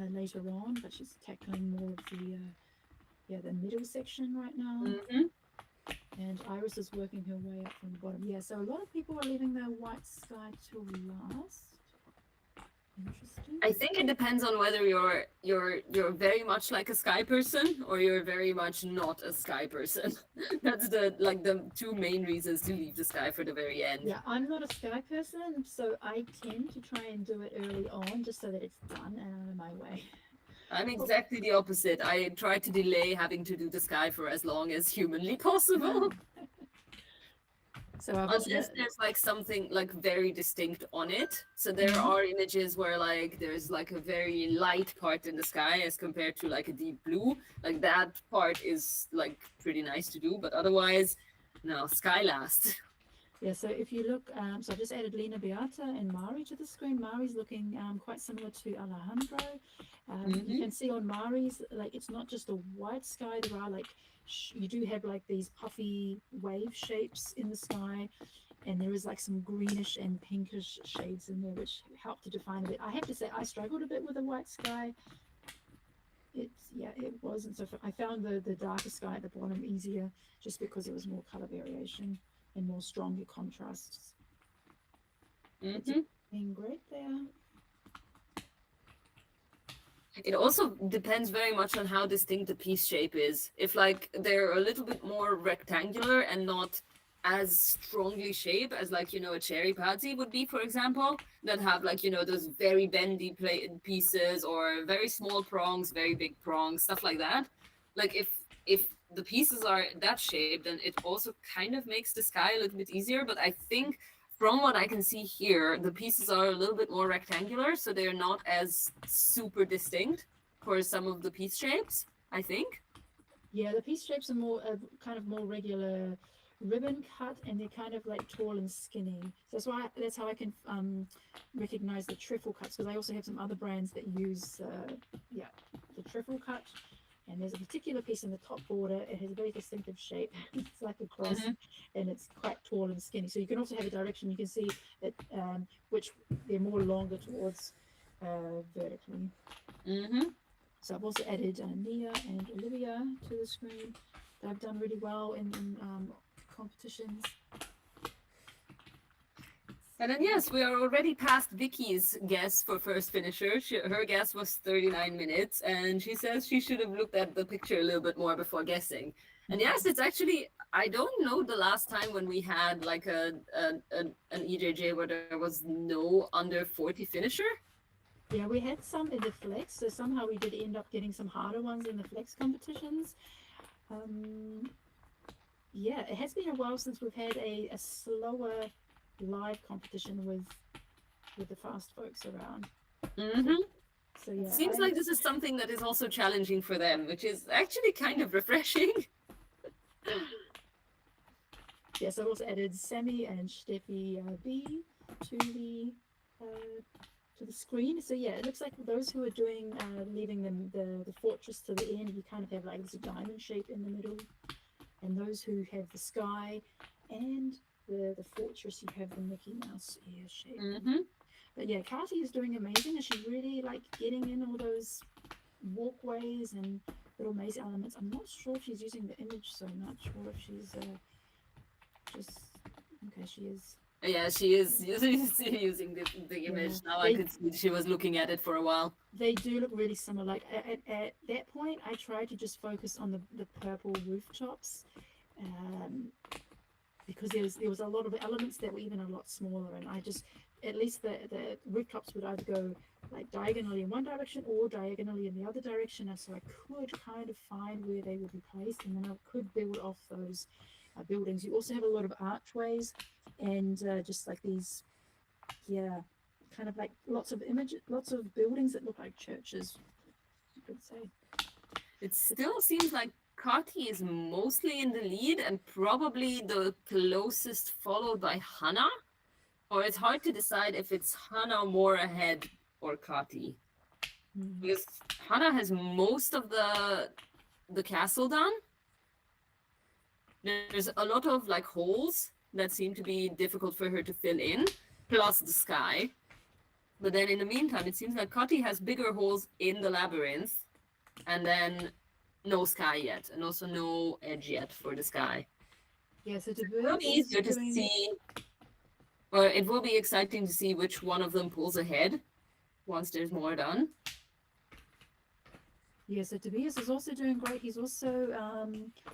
later on, but she's tackling more of the middle section right now. Mm-hmm. And Iris is working her way up from the bottom. Yeah, so a lot of people are leaving their white sky till last. Interesting. I think it depends on whether you're very much like a sky person or you're very much not a sky person. That's the two main reasons to leave the sky for the very end. Yeah, I'm not a sky person, so I tend to try and do it early on just so that it's done and out of my way. I'm exactly the opposite. I try to delay having to do the sky for as long as humanly possible. So I've also Unless got, there's like something like very distinct on it. So there are images where like there's like a very light part in the sky as compared to like a deep blue. Like that part is like pretty nice to do, but otherwise, no, sky last. yeah, so if you look, so I've just added Lena Beata and Mari to the screen. Mari's looking quite similar to Alejandro. You can see on Mari's, like it's not just a white sky. There are like, you do have like these puffy wave shapes in the sky, and there is like some greenish and pinkish shades in there, which help to define a bit. I have to say, I struggled a bit with the white sky. It wasn't so. I found the darker sky at the bottom easier, just because there was more color variation and more stronger contrasts. It's being great there. It also depends very much on how distinct the piece shape is. If like they're a little bit more rectangular and not as strongly shaped as like, you know, a cherry pazzi would be, for example, that have like, you know, those very bendy pieces or very small prongs, very big prongs, stuff like that. Like if the pieces are that shape, then it also kind of makes the sky a little bit easier. But I think from what I can see here, the pieces are a little bit more rectangular, so they're not as super distinct for some of the piece shapes, I think. Yeah, the piece shapes are more kind of more regular ribbon cut, and they're kind of like tall and skinny. So that's how I can recognize the trifle cuts, because I also have some other brands that use the trifle cut. And there's a particular piece in the top border. It has a very distinctive shape. It's like a cross, and it's quite tall and skinny. So you can also have a direction. You can see that which they're more longer towards vertically. So I've also added Nia and Olivia to the screen. They've done really well in competitions. And then yes, we are already past Vicky's guess for first finisher. Her guess was 39 minutes, and she says she should have looked at the picture a little bit more before guessing. And yes, it's actually, I don't know the last time when we had like an EJJ where there was no under 40 finisher. Yeah, we had some in the flex, so somehow we did end up getting some harder ones in the flex competitions. Yeah, it has been a while since we've had a slower live competition with the fast folks around. So yeah, Seems like this is something that is also challenging for them, which is actually kind of refreshing. Yes, I've also added Sammy and Steffi B to the screen. So yeah, it looks like those who are doing leaving them the fortress to the end, you kind of have like this diamond shape in the middle, and those who have the sky and the fortress, you have the Mickey Mouse ear shape. But yeah, Kati is doing amazing, and she's really like getting in all those walkways and little maze elements. I'm not sure if she's using the image so much, or if she's she is. Yeah, she is using the image. Now I could see she was looking at it for a while. They do look really similar. Like at that point, I tried to just focus on the purple rooftops, because there was a lot of elements that were even a lot smaller, and I just, at least the rooftops would either go like diagonally in one direction or diagonally in the other direction, and so I could kind of find where they would be placed, and then I could build off those buildings. You also have a lot of archways and just like these, kind of like lots of buildings that look like churches, you could say. It still seems like Kati is mostly in the lead and probably the closest, followed by Hannah. Or it's hard to decide if it's Hannah more ahead or Kati. Because Hannah has most of the castle done. There's a lot of like holes that seem to be difficult for her to fill in, plus the sky. But then in the meantime, it seems like Kati has bigger holes in the labyrinth, and then no sky yet, and also no edge yet for the sky. Yeah, so it will be easier to see, or it will be exciting to see which one of them pulls ahead once there's more done. Yeah, so Tobias is also doing great. He's also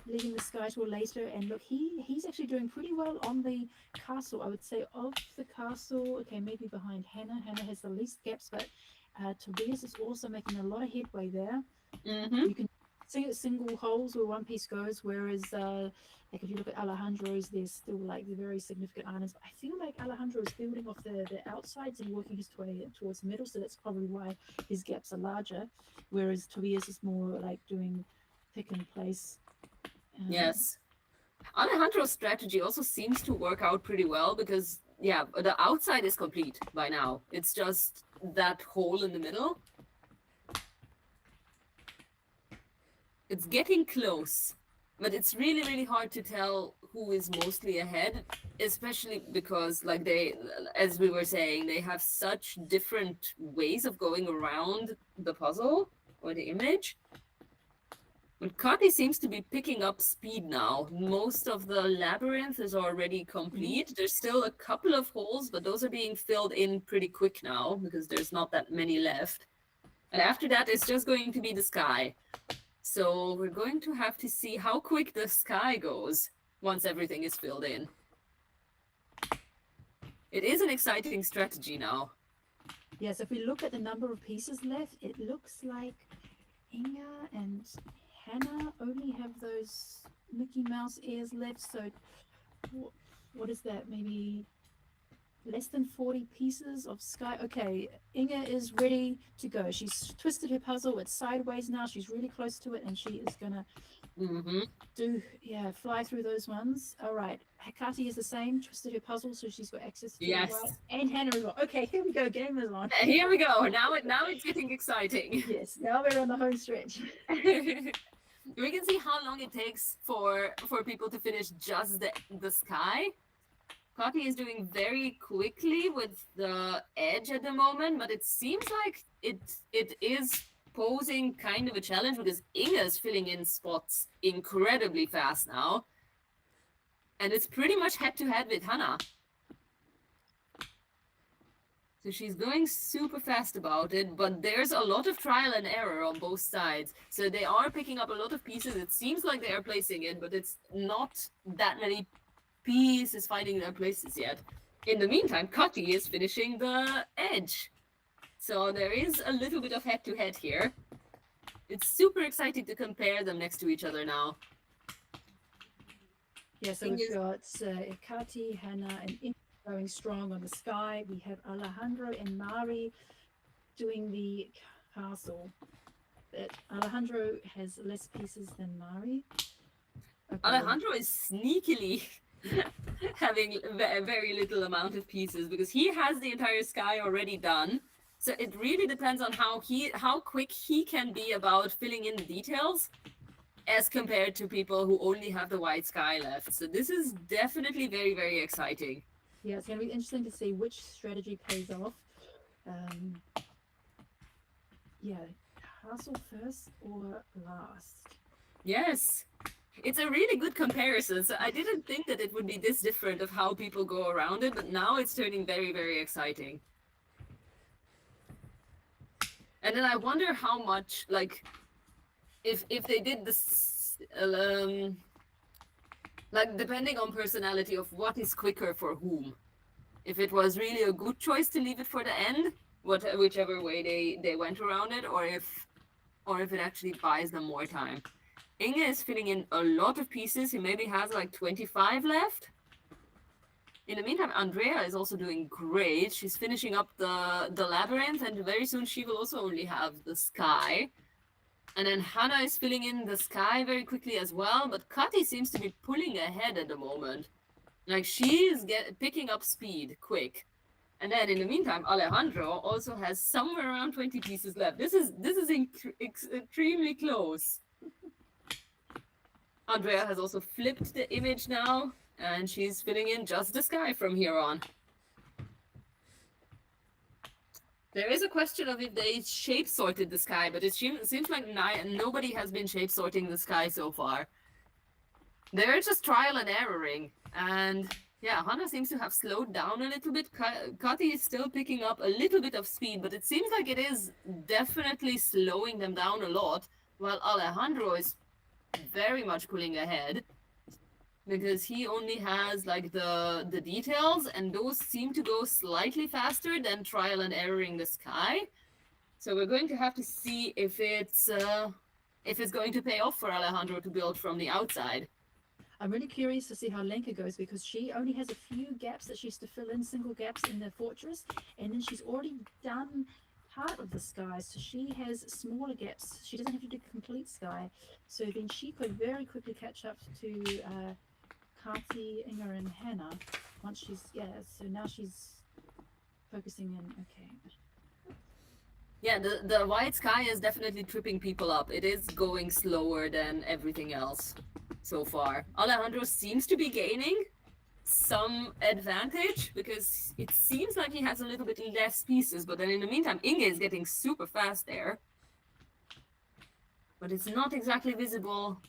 leaving the sky tour later, and look, he's actually doing pretty well on the castle. I would say of the castle, okay, maybe behind Hannah. Hannah has the least gaps, but Tobias is also making a lot of headway there. Mm-hmm. You can see it single holes where one piece goes, whereas like if you look at Alejandro's, there's still like the very significant islands. But I feel like Alejandro is building off the outsides and working his way towards the middle, so that's probably why his gaps are larger. Whereas Tobias is more like doing pick and place. Yes. Alejandro's strategy also seems to work out pretty well because, yeah, the outside is complete by now. It's just that hole in the middle. It's getting close, but it's really, really hard to tell who is mostly ahead, especially because, like, they, as we were saying, they have such different ways of going around the puzzle or the image. But Kati seems to be picking up speed now. Most of the labyrinth is already complete. There's still a couple of holes, but those are being filled in pretty quick now because there's not that many left. And after that, it's just going to be the sky. So we're going to have to see how quick the sky goes once everything is filled in. It is an exciting strategy now. Yes, if we look at the number of pieces left, it looks like Inga and Hannah only have those Mickey Mouse ears left. So what is that? Maybe less than 40 pieces of sky. Okay, Inga is ready to go. She's twisted her puzzle. It's sideways now. She's really close to it, and she is gonna fly through those ones. All right, Hekati is the same. Twisted her puzzle, so she's got access to Yes. the right. And Hannah as well. Okay, here we go. Game is on. Here we go. Now it's getting exciting. Yes, now we're on the home stretch. We can see how long it takes for people to finish just the sky. Kati is doing very quickly with the edge at the moment, but it seems like it is posing kind of a challenge because Inga is filling in spots incredibly fast now. And it's pretty much head-to-head with Hannah. So she's going super fast about it, but there's a lot of trial and error on both sides. So they are picking up a lot of pieces. It seems like they are placing it, but it's not that many pieces finding their places yet. In the meantime, Kati is finishing the edge. So there is a little bit of head-to-head here. It's super exciting to compare them next to each other now. Yeah, so we've got Kati, Hannah, and Inga going strong on the sky. We have Alejandro and Mari doing the castle. But Alejandro has less pieces than Mari. Okay. Alejandro is sneakily having a very little amount of pieces because he has the entire sky already done. So it really depends on how quick he can be about filling in the details as compared to people who only have the white sky left. So this is definitely very, very exciting. Yeah, it's going to be interesting to see which strategy pays off. Castle first or last? Yes. It's a really good comparison. So I didn't think that it would be this different of how people go around it, but now it's turning very, very exciting. And then I wonder how much, like, if they did this, like, depending on personality of what is quicker for whom. If it was really a good choice to leave it for the end, whichever way they went around it, or if it actually buys them more time. Inge is filling in a lot of pieces. He maybe has like 25 left. In the meantime, Andrea is also doing great. She's finishing up the labyrinth, and very soon she will also only have the sky. And then Hannah is filling in the sky very quickly as well, but Kati seems to be pulling ahead at the moment. Like, she is picking up speed quick. And then in the meantime, Alejandro also has somewhere around 20 pieces left. This is extremely close. Andrea has also flipped the image now, and she's filling in just the sky from here on. There is a question of if they shape sorted the sky, but it seems like nobody has been shape sorting the sky so far. They're just trial and erroring, and yeah, Hannah seems to have slowed down a little bit. Kati is still picking up a little bit of speed, but it seems like it is definitely slowing them down a lot, while Alejandro is very much pulling ahead because he only has like the details, and those seem to go slightly faster than trial and erroring the sky. So we're going to have to see if it's going to pay off for Alejandro to build from the outside. I'm really curious to see how Lenka goes because she only has a few gaps that she has to fill in, single gaps in the fortress, and then she's already done part of the sky, so she has smaller gaps. She doesn't have to do complete sky, so then she could very quickly catch up to Kati, Inga, and Hannah once she's So now she's focusing in. Okay. Yeah, the white sky is definitely tripping people up. It is going slower than everything else so far. Alejandro seems to be gaining some advantage because it seems like he has a little bit less pieces, but then in the meantime, Inge is getting super fast there. But it's not exactly visible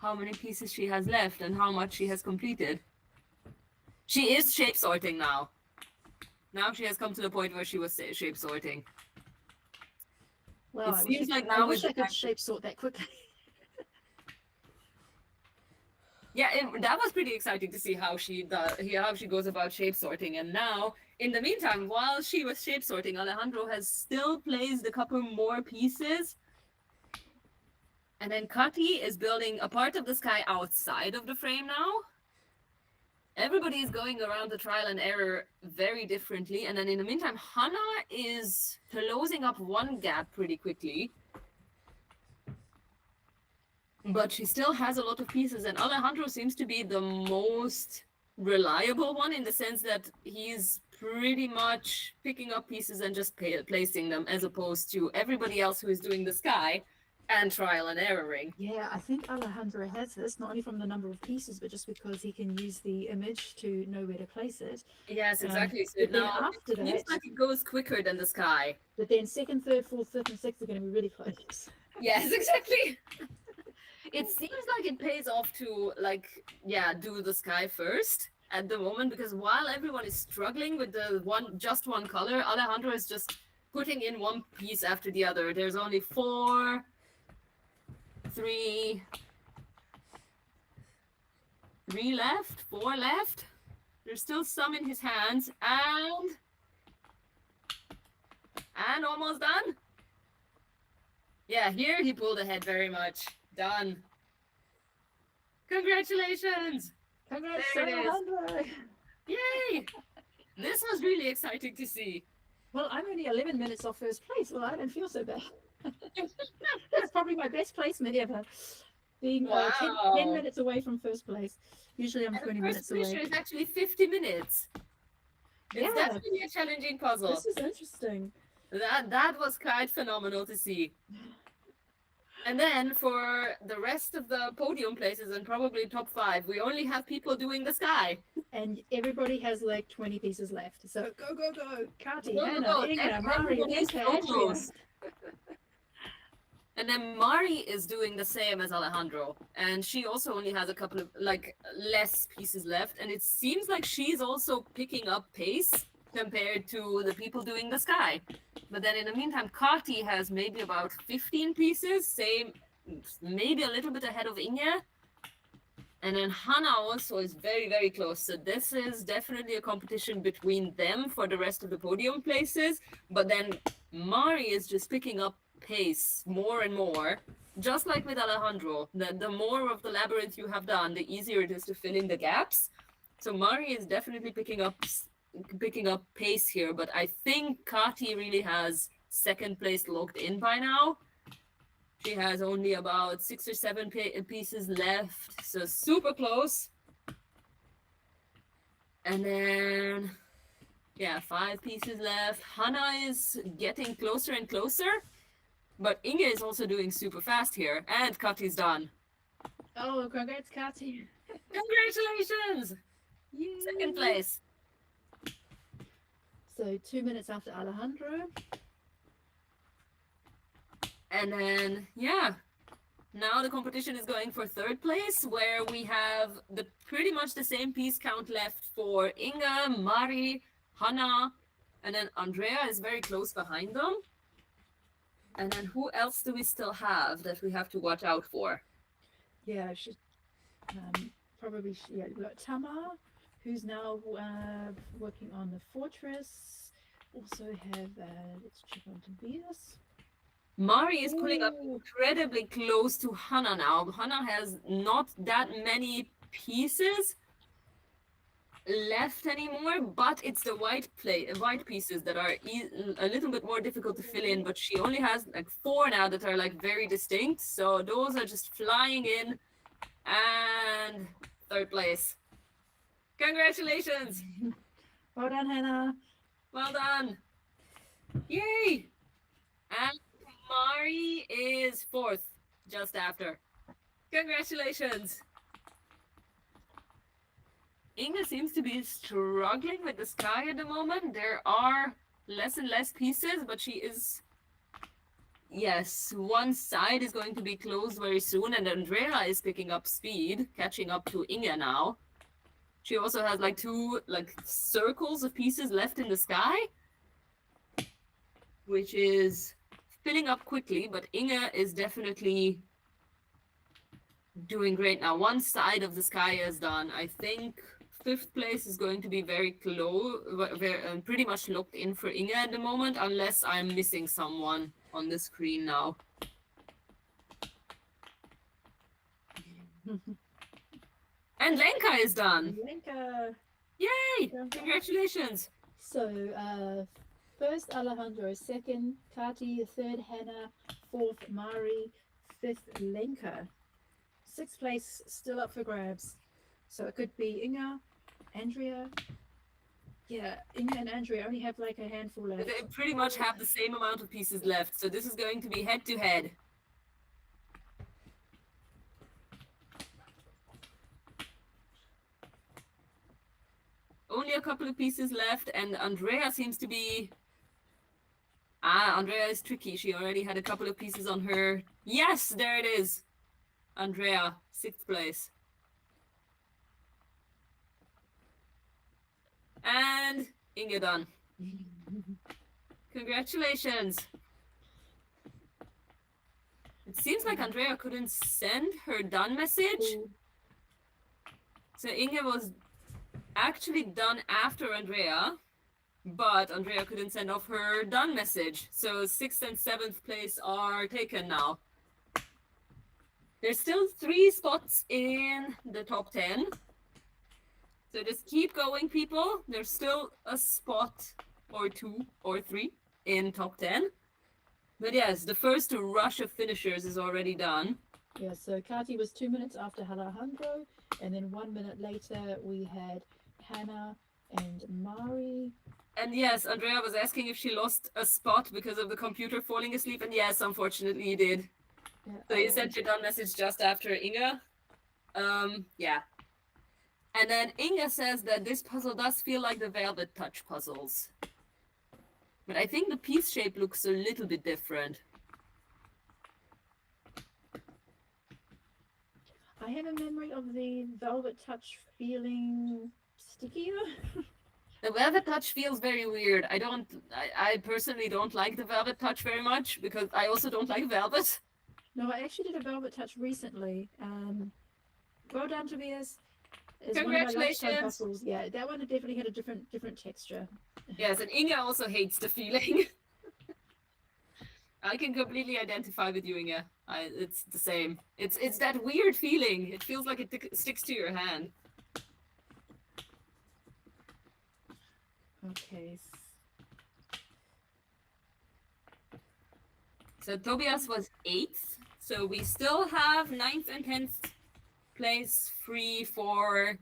how many pieces she has left and how much she has completed. She is shape sorting now. Now she has come to the point where she was shape sorting. Well, It seems like now I wish with I could shape sort that quickly. Yeah, that was pretty exciting to see how she goes about shape sorting. And now, in the meantime, while she was shape sorting, Alejandro has still placed a couple more pieces. And then Kati is building a part of the sky outside of the frame now. Everybody is going around the trial and error very differently. And then in the meantime, Hannah is closing up one gap pretty quickly. But she still has a lot of pieces, and Alejandro seems to be the most reliable one in the sense that he's pretty much picking up pieces and just placing them, as opposed to everybody else who is doing the sky and trial and erroring. Yeah, I think Alejandro has this, not only from the number of pieces, but just because he can use the image to know where to place it. Yes, exactly. So But then now after it seems that, like it goes quicker than the sky. but then second, third, fourth, fifth, and sixth are going to be really close. Yes, exactly. It seems like it pays off to do the sky first at the moment, because while everyone is struggling with the one color, Alejandro is just putting in one piece after the other. There's only 4, 3 left, 4 left. There's still some in his hands, and almost done. Yeah, here he pulled ahead very much. Done. Congratulations! Congrats, There it is. Alejandro! Yay! This was really exciting to see. Well, I'm only 11 minutes off first place. Well, I don't feel so bad. That's probably my best placement ever. Being 10 minutes away from first place. Usually I'm 20 minutes away. First is actually 50 minutes. It's definitely a challenging puzzle. This is interesting. That was quite phenomenal to see. And then for the rest of the podium places and probably top 5, we only have people doing the sky. And everybody has like 20 pieces left. So go, go, go. Kati, Go, Hannah, go. Inga, Mari, Everybody is Lenka, so Andrea. close. And then Mari is doing the same as Alejandro. And she also only has a couple of less pieces left. And it seems like she's also picking up pace compared to the people doing the sky. But then in the meantime, Kati has maybe about 15 pieces, same, maybe a little bit ahead of Inge. And then Hannah also is very, very close. So this is definitely a competition between them for the rest of the podium places. But then Mari is just picking up pace more and more. Just like with Alejandro, the more of the labyrinth you have done, the easier it is to fill in the gaps. So Mari is definitely picking up pace here, but I think Kati really has second place locked in by now. She has only about 6 or 7 pieces left, so super close. And then, 5 pieces left. Hannah is getting closer and closer, but Inge is also doing super fast here, and Kati's done. Oh, congrats, Kati. Congratulations! Yay. Second place. So 2 minutes after Alejandro. And then, now the competition is going for third place, where we have pretty much the same piece count left for Inga, Mari, Hannah, and then Andrea is very close behind them. And then who else do we still have that we have to watch out for? Yeah, she probably we've got Tamar, who's now working on the fortress. Also have let's check on Tobias. Mari is pulling up Ooh. incredibly close to Hannah now. Hannah has not that many pieces left anymore, but it's the white pieces that are a little bit more difficult to fill in. But she only has like 4 now that are like very distinct, so those are just flying in. And 3rd place. Congratulations! Well done, Hannah. Well done! Yay! And Mari is 4th, just after. Congratulations! Inga seems to be struggling with the sky at the moment. There are less and less pieces, but she is... Yes, one side is going to be closed very soon, and Andrea is picking up speed, catching up to Inga now. She also has like 2 like circles of pieces left in the sky, which is filling up quickly, but Inga is definitely doing great now. One side of the sky is done. I think 5th place is going to be very close, pretty much locked in for Inga at the moment, unless I'm missing someone on the screen now. And Lenka is done. Lenka. Yay! Congratulations. So, first Alejandro, second Kati, third Hannah, fourth Mari, fifth Lenka. 6th place still up for grabs. So it could be Inga, Andrea. Yeah, Inga and Andrea only have like a handful left. They pretty much have the same amount of pieces left, so this is going to be head to head. Only a couple of pieces left, and Andrea seems to be... Andrea is tricky. She already had a couple of pieces on her. Yes, there it is. Andrea, 6th place. And Inga done. Congratulations. It seems like Andrea couldn't send her done message. Ooh. So Inga was actually done after Andrea, but Andrea couldn't send off her done message. So 6th and 7th place are taken now. There's still 3 spots in the top 10. So just keep going, people. There's still a spot or 2 or 3 in top 10. But yes, the first rush of finishers is already done. Yeah, so Kati was 2 minutes after Alejandro, and then 1 minute later we had Hannah and Mari. And yes, Andrea was asking if she lost a spot because of the computer falling asleep, and yes, unfortunately you did. Yeah, So you sent your done message just after Inga. Yeah. And then Inga says that this puzzle does feel like the Velvet Touch puzzles. But I think the piece shape looks a little bit different. I have a memory of the Velvet Touch feeling stickier. The Velvet Touch feels very weird. I personally don't like the Velvet Touch very much because I also don't like velvet. No, I actually did a Velvet Touch recently. Well done, Tobias. It's one of my lifetime Congratulations. puzzles. Yeah, that one definitely had a different texture. Yes, and Inga also hates the feeling. I can completely identify with you, Inga. It's the same. It's that weird feeling. It feels like it sticks to your hand. Okay. So Tobias was 8th. So we still have 9th and 10th place free for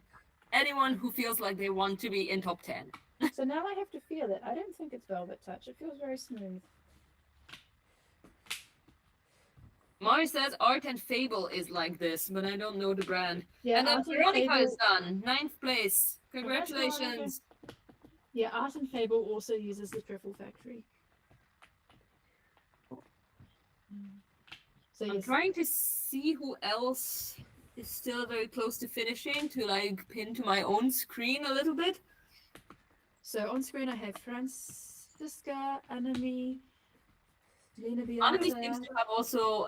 anyone who feels like they want to be in top 10. So now I have to feel it. I don't think it's Velvet Touch. It feels very smooth. Mari says Art and Fable is like this, but I don't know the brand. Yeah, And then Art and Veronica Fable- is done. 9th place. Congrats, Congratulations. Yeah, Art and Fable also uses the Triple Factory. So I'm yes, trying to see who else is still very close to finishing to like pin to my own screen a little bit. so on screen I have Francisca, Anami, Lena Anami seems Beata. to have also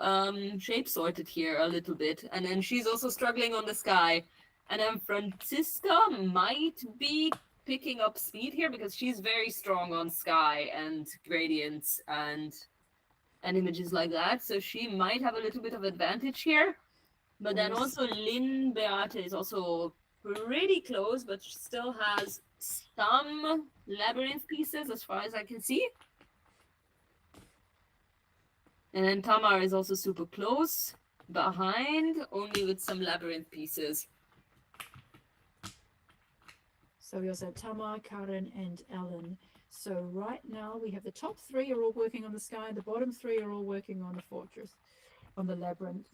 shape sorted here a little bit, and then she's also struggling on the sky. And then Francisca might be picking up speed here because she's very strong on sky and gradients and and images like that. So she might have a little bit of advantage here. But then Yes. also Lynn Beate is also pretty close, but she still has some labyrinth pieces as far as I can see. And then Tamar is also super close behind, only with some labyrinth pieces. So we also have Tamar, Karen, and Ellen. So right now we have the top three are all working on the sky, the bottom three are all working on the fortress, on the labyrinth.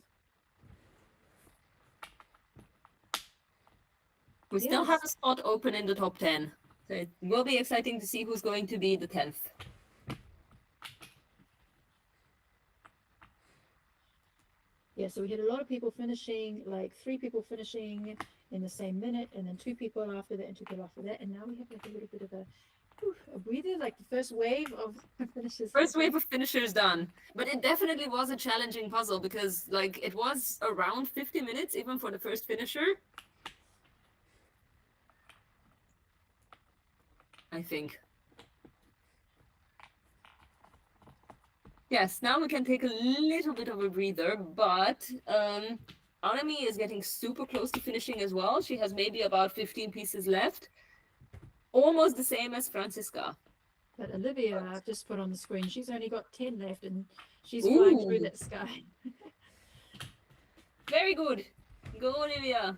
We still have Yes. a spot open in the top 10. So it will be exciting to see who's going to be the 10th. Yeah, so we had a lot of people finishing, like 3 people finishing in the same minute, and then 2 people after that, and 2 people after that, and now we have like a little bit of a breather, like the first wave of finishes. First wave of finishers done. But it definitely was a challenging puzzle because like it was around 50 minutes even for the first finisher. I think. Yes, now we can take a little bit of a breather, but Anami is getting super close to finishing as well. She has maybe about 15 pieces left. Almost the same as Francisca. But Olivia, I've just put on the screen, she's only got 10 left, and she's flying through Ooh. that sky. Very good. Go, Olivia.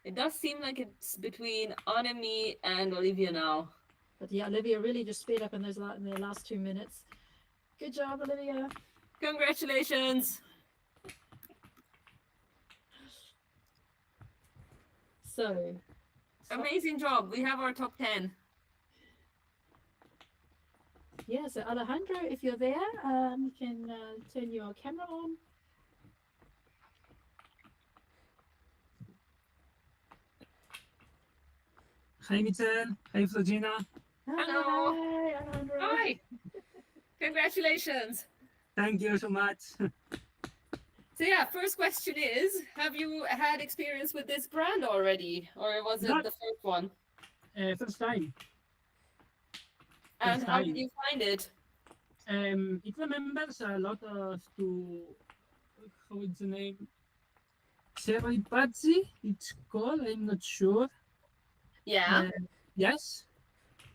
It does seem like it's between Anami and Olivia now. But yeah, Olivia really just sped up in those in their last 2 minutes. Good job, Olivia. Congratulations. So Amazing job. We have our top 10. yeah, so Alejandro, if you're there, you can turn your camera on. Hi, Michelle. Hi, Flogina. Hello. Hi, Alejandro. Hi. Congratulations. Thank you so much. So yeah, first question is, have you had experience with this brand already? Or was it Not- the first one? First time. And First how did time. you find it? It remembers a lot of how is the name? Cherry Patsy, it's called. I'm not sure. Yeah. Yes.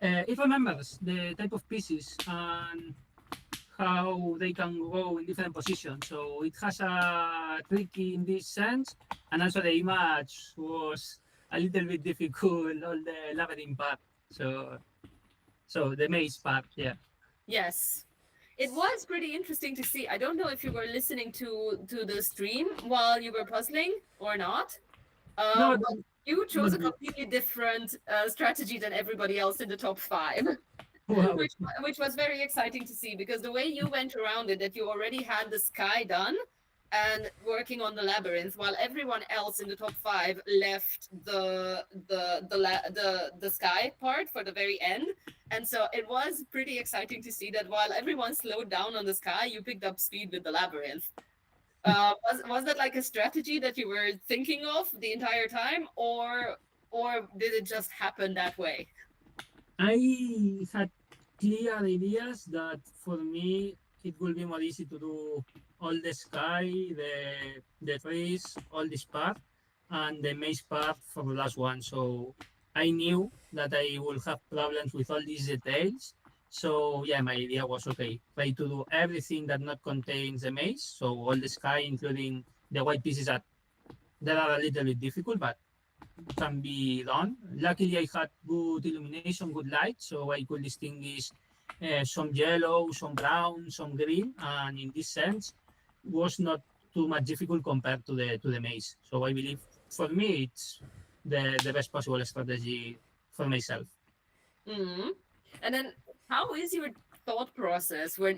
It remembers the type of pieces and how they can go in different positions. So it has a tricky in this sense, and also the image was a little bit difficult on the labyrinth part. So the maze part, yeah. Yes. It was pretty interesting to see. I don't know if you were listening to the stream while you were puzzling or not. No, But you chose a no. completely different strategy than everybody else in the top 5. Wow. which was very exciting to see because the way you went around it, that you already had the sky done and working on the labyrinth, while everyone else in the top 5 left the sky part for the very end. And so it was pretty exciting to see that while everyone slowed down on the sky, you picked up speed with the labyrinth. Was that like a strategy that you were thinking of the entire time, or did it just happen that way? I had clear ideas that for me it will be more easy to do all the sky, the trees, all this part, and the maze part for the last one. So I knew that I will have problems with all these details. So yeah, my idea was okay, try to do everything that not contains the maze. So all the sky, including the white pieces that are a little bit difficult, but can be done. Luckily, I had good illumination, good light, so I could distinguish some yellow, some brown, some green, and in this sense, was not too much difficult compared to the maze. So I believe for me, it's the best possible strategy for myself. Mm-hmm. And then, how is your thought process when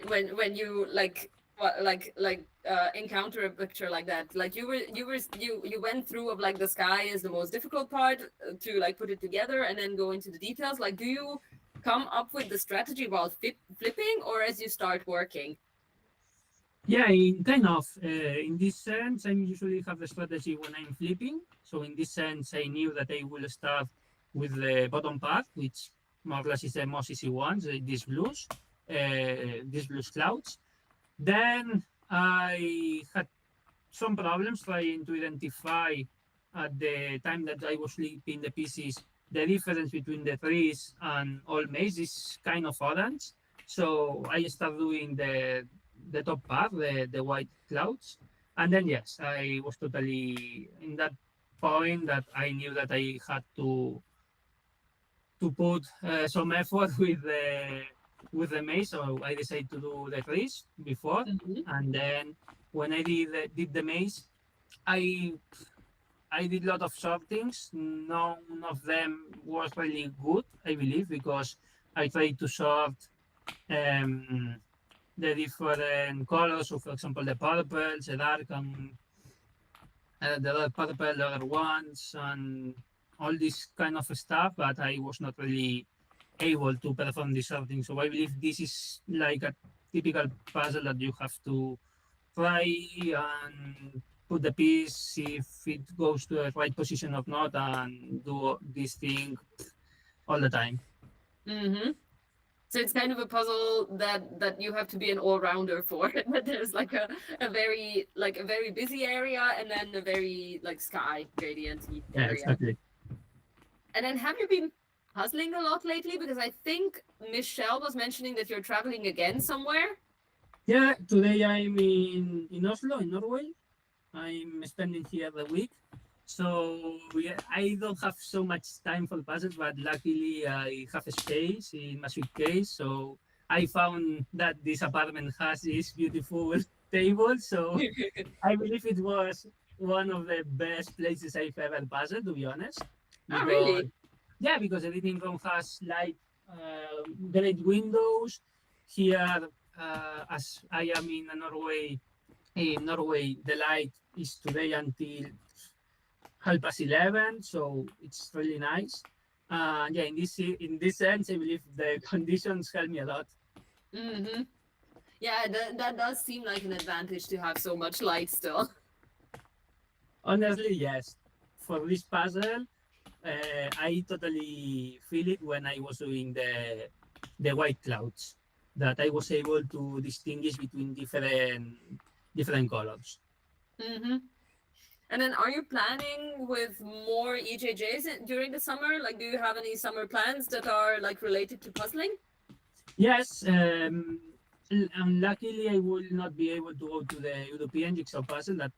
you encounter a picture like that? Like you went through of like the sky is the most difficult part to like put it together and then go into the details. Like, do you come up with the strategy while flipping, or as you start working? Yeah, kind of. In this sense, I usually have the strategy when I'm flipping. So in this sense, I knew that I will start with the bottom part, which more or less is the most easy ones, these blues clouds. Then I had some problems trying to identify at the time that I was flipping the pieces the difference between the trees and all maize is kind of orange. So I started doing the top part, the white clouds. And then yes, I was totally in that point that I knew that I had to put some effort with the maize. So I decided to do the trees before, and then when I did the maize, I I did a lot of sortings. None of them was really good, I believe, because I tried to sort um, the different colors. So, for example, the purple, the dark, and the dark purple, the other ones, and all this kind of stuff. But I was not really able to perform this sorting. So I believe this is like a typical puzzle that you have to try and put the piece, see if it goes to the right position or not, and do this thing all the time. Mm-hmm. So it's kind of a puzzle that you have to be an all-rounder for. That there's like a very busy area and then a very like sky gradient-y Yeah, area. exactly. And then have you been puzzling a lot lately? Because I think Michelle was mentioning that you're traveling again somewhere. Yeah, today I'm in Oslo, in Norway. I'm spending here the week. So I don't have so much time for puzzles, but luckily I have a space in my suitcase. So I found that this apartment has this beautiful table. So I believe it was one of the best places I've ever puzzled, to be honest. Oh, really? Yeah, because the living room has like great windows. Here, as I am in Norway, the light is today until 11:30, so it's really nice. Yeah, in this sense, I believe the conditions help me a lot. Mm-hmm. Yeah, that does seem like an advantage to have so much light still. Honestly, yes. For this puzzle, I totally feel it when I was doing the white clouds, that I was able to distinguish between different colors. Mm-hmm. And then are you planning with more EJJs during the summer? Like, do you have any summer plans that are like related to puzzling? Yes, luckily I will not be able to go to the European Jigsaw puzzle. That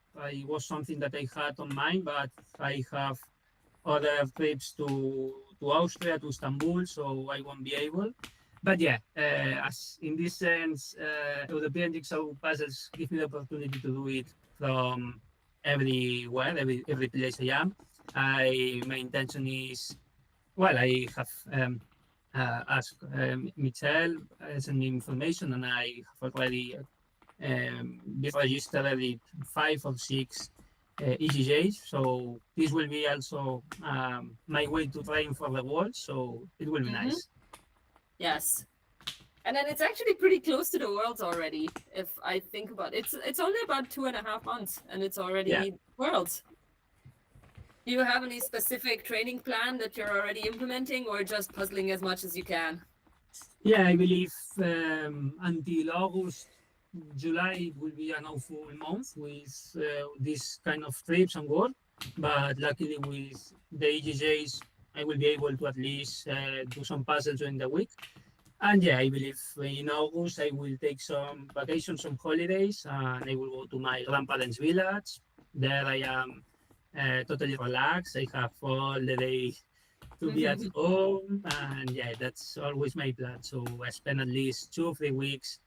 was something that I had on mind, but I have other trips to Austria, to Istanbul, so I won't be able. But yeah, as in this sense, European Jigsaw puzzles give me the opportunity to do it from everywhere, every place I am. My intention is, well, I have asked Michelle, send me information, and I have already been registered with 5 or 6 EGJs. So this will be also my way to train for the world. So it will be nice. Yes. And then it's actually pretty close to the Worlds already. If I think about it, it's only about 2.5 months, and it's already Worlds. Do you have any specific training plan that you're already implementing, or just puzzling as much as you can? Yeah, I believe until August, July will be an awful month with this kind of trips and work. But luckily, with the EGJs, I will be able to at least do some puzzles during the week. And yeah, I believe in August I will take some vacations, some holidays, and I will go to my grandparents' village. There I am totally relaxed. I have all the day to be at home, and yeah, that's always my plan. So I spend at least 2 or 3 weeks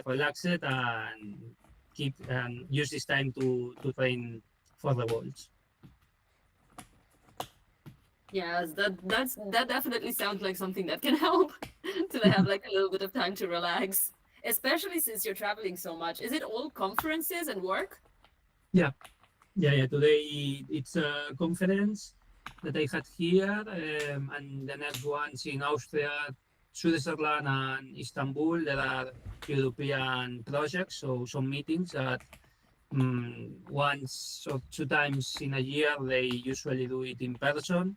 relaxed and keep use this time to train for the Worlds. Yes, that definitely sounds like something that can help to have like a little bit of time to relax, especially since you're traveling so much. Is it all conferences and work? Yeah. Today it's a conference that I had here, and the next ones in Austria, Switzerland, and Istanbul. There are European projects, so some meetings that once or 2 times in a year they usually do it in person.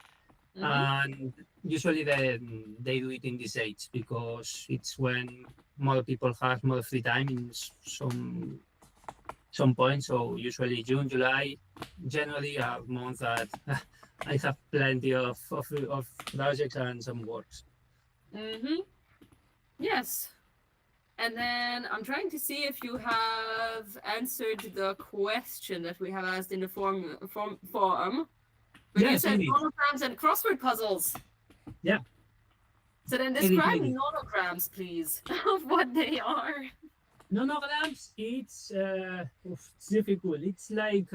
And usually they do it in this age because it's when more people have more free time in some point. So usually June, July, January are months that I have plenty of projects and some works. Yes. And then I'm trying to see if you have answered the question that we have asked in the forum. But you Yes, said maybe. monograms and crossword puzzles. Yeah. So then Maybe, describe maybe. monograms, please, of what they are. Nonograms, it's difficult. It's like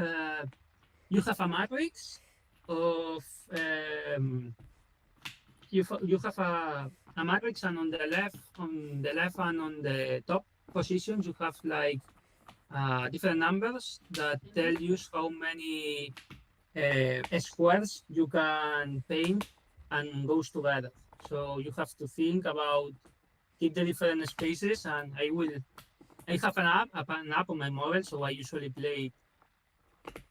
you have a matrix of you have a matrix, and on the left and on the top positions you have like different numbers that tell you how many squares you can paint and goes together. So you have to think about keep the different spaces, and I have an app on my mobile, so I usually play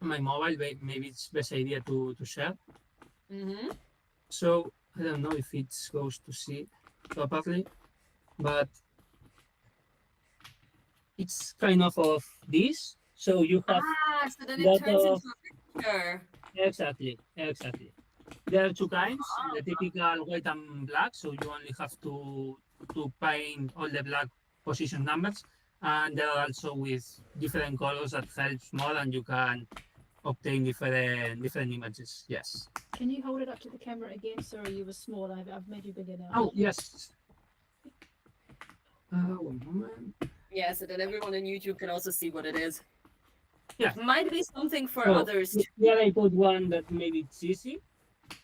on my mobile. Maybe it's best idea to share. So I don't know if it goes to see properly, but it's kind of this. So you have So then lot it turns of into a picture. exactly. There are two kinds: the typical white and black. So you only have to paint all the black position numbers, and there are also with different colors that helps more, and you can obtain different images. Yes. Can you hold it up to the camera again? Sorry, you were small. I've made you bigger now. Oh yes. One moment. Yeah, so that everyone on YouTube can also see what it is. Yeah. It might be something for So, others. here I put one that maybe it's easy.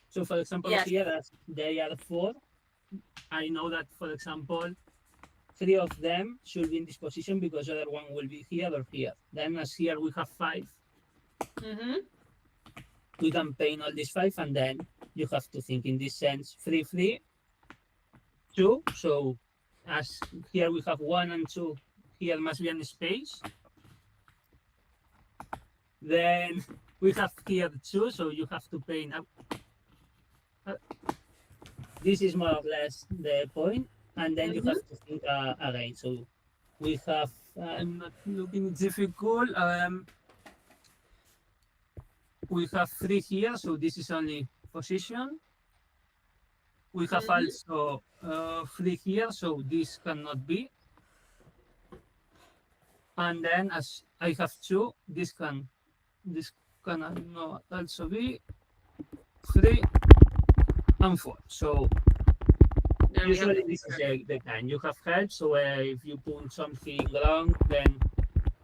So for example, Yes. here as they are 4, I know that for example 3 of them should be in this position because the other one will be here or here. Then as here we have 5, we can paint all these 5, and then you have to think in this sense 3, 3, 2. So as here we have 1 and 2, here must be a space. Then we have here 2, so you have to paint up. This is more or less the point, and then you have to think again. So we have, I'm not looking difficult. We have 3 here, so this is only position. We have also 3 here, so this cannot be. And then as I have 2, this can not also be 3 and 4. So usually this is the kind you have help. So if you put something wrong, then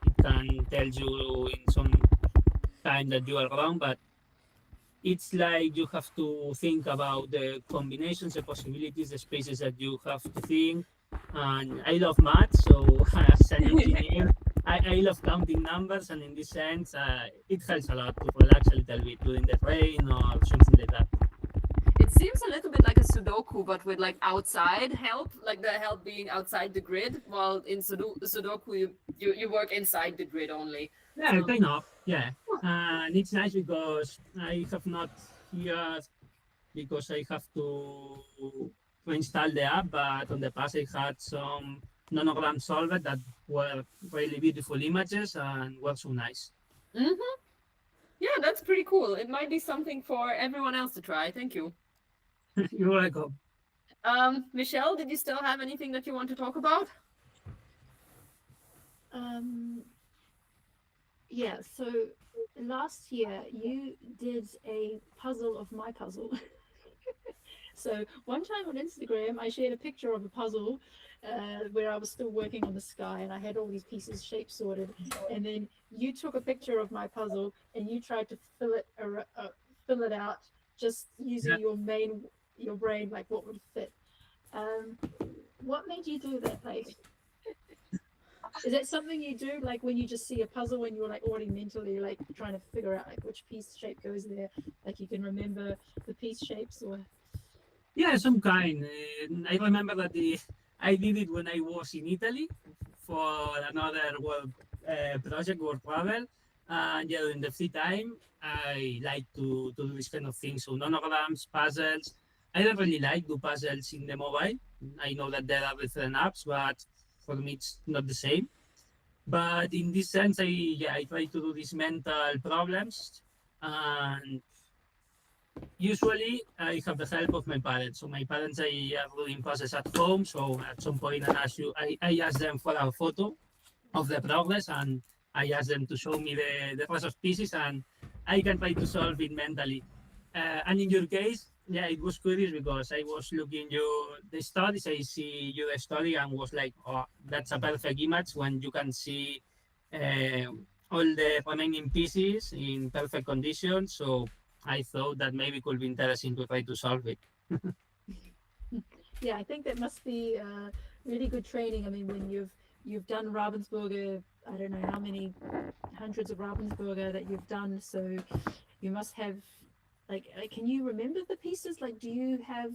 it can tell you in some time that you are wrong. But it's like you have to think about the combinations, the possibilities, the spaces that you have to think. And I love math, so as an engineer, I love counting numbers, and in this sense, it helps a lot to relax a little bit during the rain or something like that. It seems a little bit like a Sudoku, but with like outside help, like the help being outside the grid, while in Sudoku you work inside the grid only. Yeah, kind of. Yeah, and it's nice because I have not here because I have to install the app, but on the past I had some nonogram solver that were really beautiful images and were so nice. Yeah, that's pretty cool. It might be something for everyone else to try. Thank you. You're welcome. Michelle, did you still have anything that you want to talk about? Yeah, so last year you did a puzzle of my puzzle. So one time on Instagram, I shared a picture of a puzzle where I was still working on the sky, and I had all these pieces shape sorted. And then you took a picture of my puzzle and you tried to fill it out just using your brain, like what would fit. What made you do that? Like, is that something you do like when you just see a puzzle and you're like already mentally like trying to figure out like which piece shape goes there, like you can remember the piece shapes? Or yeah, some kind. I remember that I did it when I was in Italy for another work project, work travel, And yeah, in the free time, I like to do this kind of things. So nonograms, puzzles. I don't really like do puzzles in the mobile. I know that there are different apps, but for me it's not the same. But in this sense, I try to do these mental problems, and usually I have the help of my parents. So my parents I are doing puzzles at home. So at some point, I ask them for a photo of the progress, and I ask them to show me the rest of pieces, and I can try to solve it mentally. And in your case, yeah, it was curious because I was looking you the stories, I see you the story and was like, oh, that's a perfect image when you can see uh, all the remaining pieces in perfect condition. So I thought that maybe could be interesting to try to solve it. Yeah, I think that must be really good training. I mean, when you've done Ravensburger, I don't know how many hundreds of Ravensburger that you've done, so you must have like can you remember the pieces? Like, do you have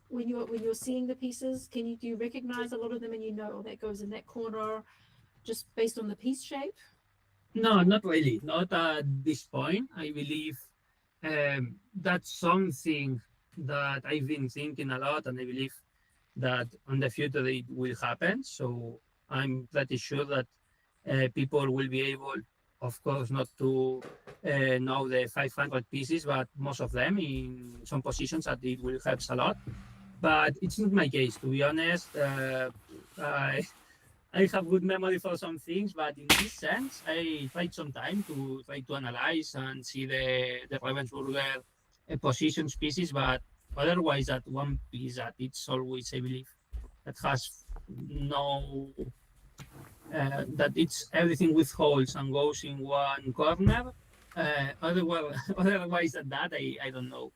when you're seeing the pieces, do you recognize a lot of them and you know, oh, that goes in that corner just based on the piece shape? No, not really. Not at this point. I believe that's something that I've been thinking a lot, and I believe that in the future it will happen. So I'm pretty sure that people will be able, of course, not to know the 500 pieces, but most of them in some positions that it will help a lot. But it's not my case, to be honest. I, I have good memory for some things, but in this sense, I tried some time to try to analyze and see the Ravensburger positions pieces, but otherwise, that one piece that it's always, I believe, that has no that it's everything with holes and goes in one corner. Otherwise, otherwise than that, I don't know.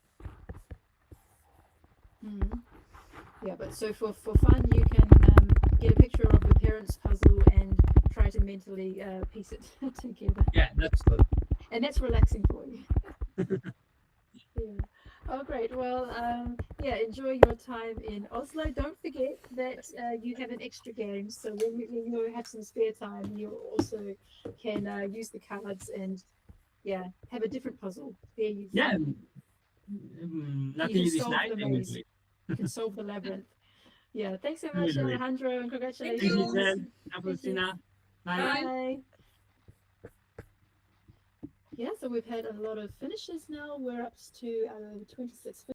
Mm. Yeah, but so for fun, you can get a picture of your parents' puzzle and try to mentally piece it together, Yeah, that's good. and that's relaxing for you. Yeah. Oh, great. Well, yeah, enjoy your time in Oslo. Don't forget that you have an extra game. So when you have some spare time, you also can use the cards and, yeah, have a different puzzle. There Yeah, you luckily can this solve night the I will maze. do it. You can solve the labyrinth. Yeah. Thanks so I will much, do it. Alejandro, and Thank Thank you, you. congratulations. Jen. Thank you. Christina. Bye. Bye. Bye. Yeah, so we've had a lot of finishes now. We're up to 26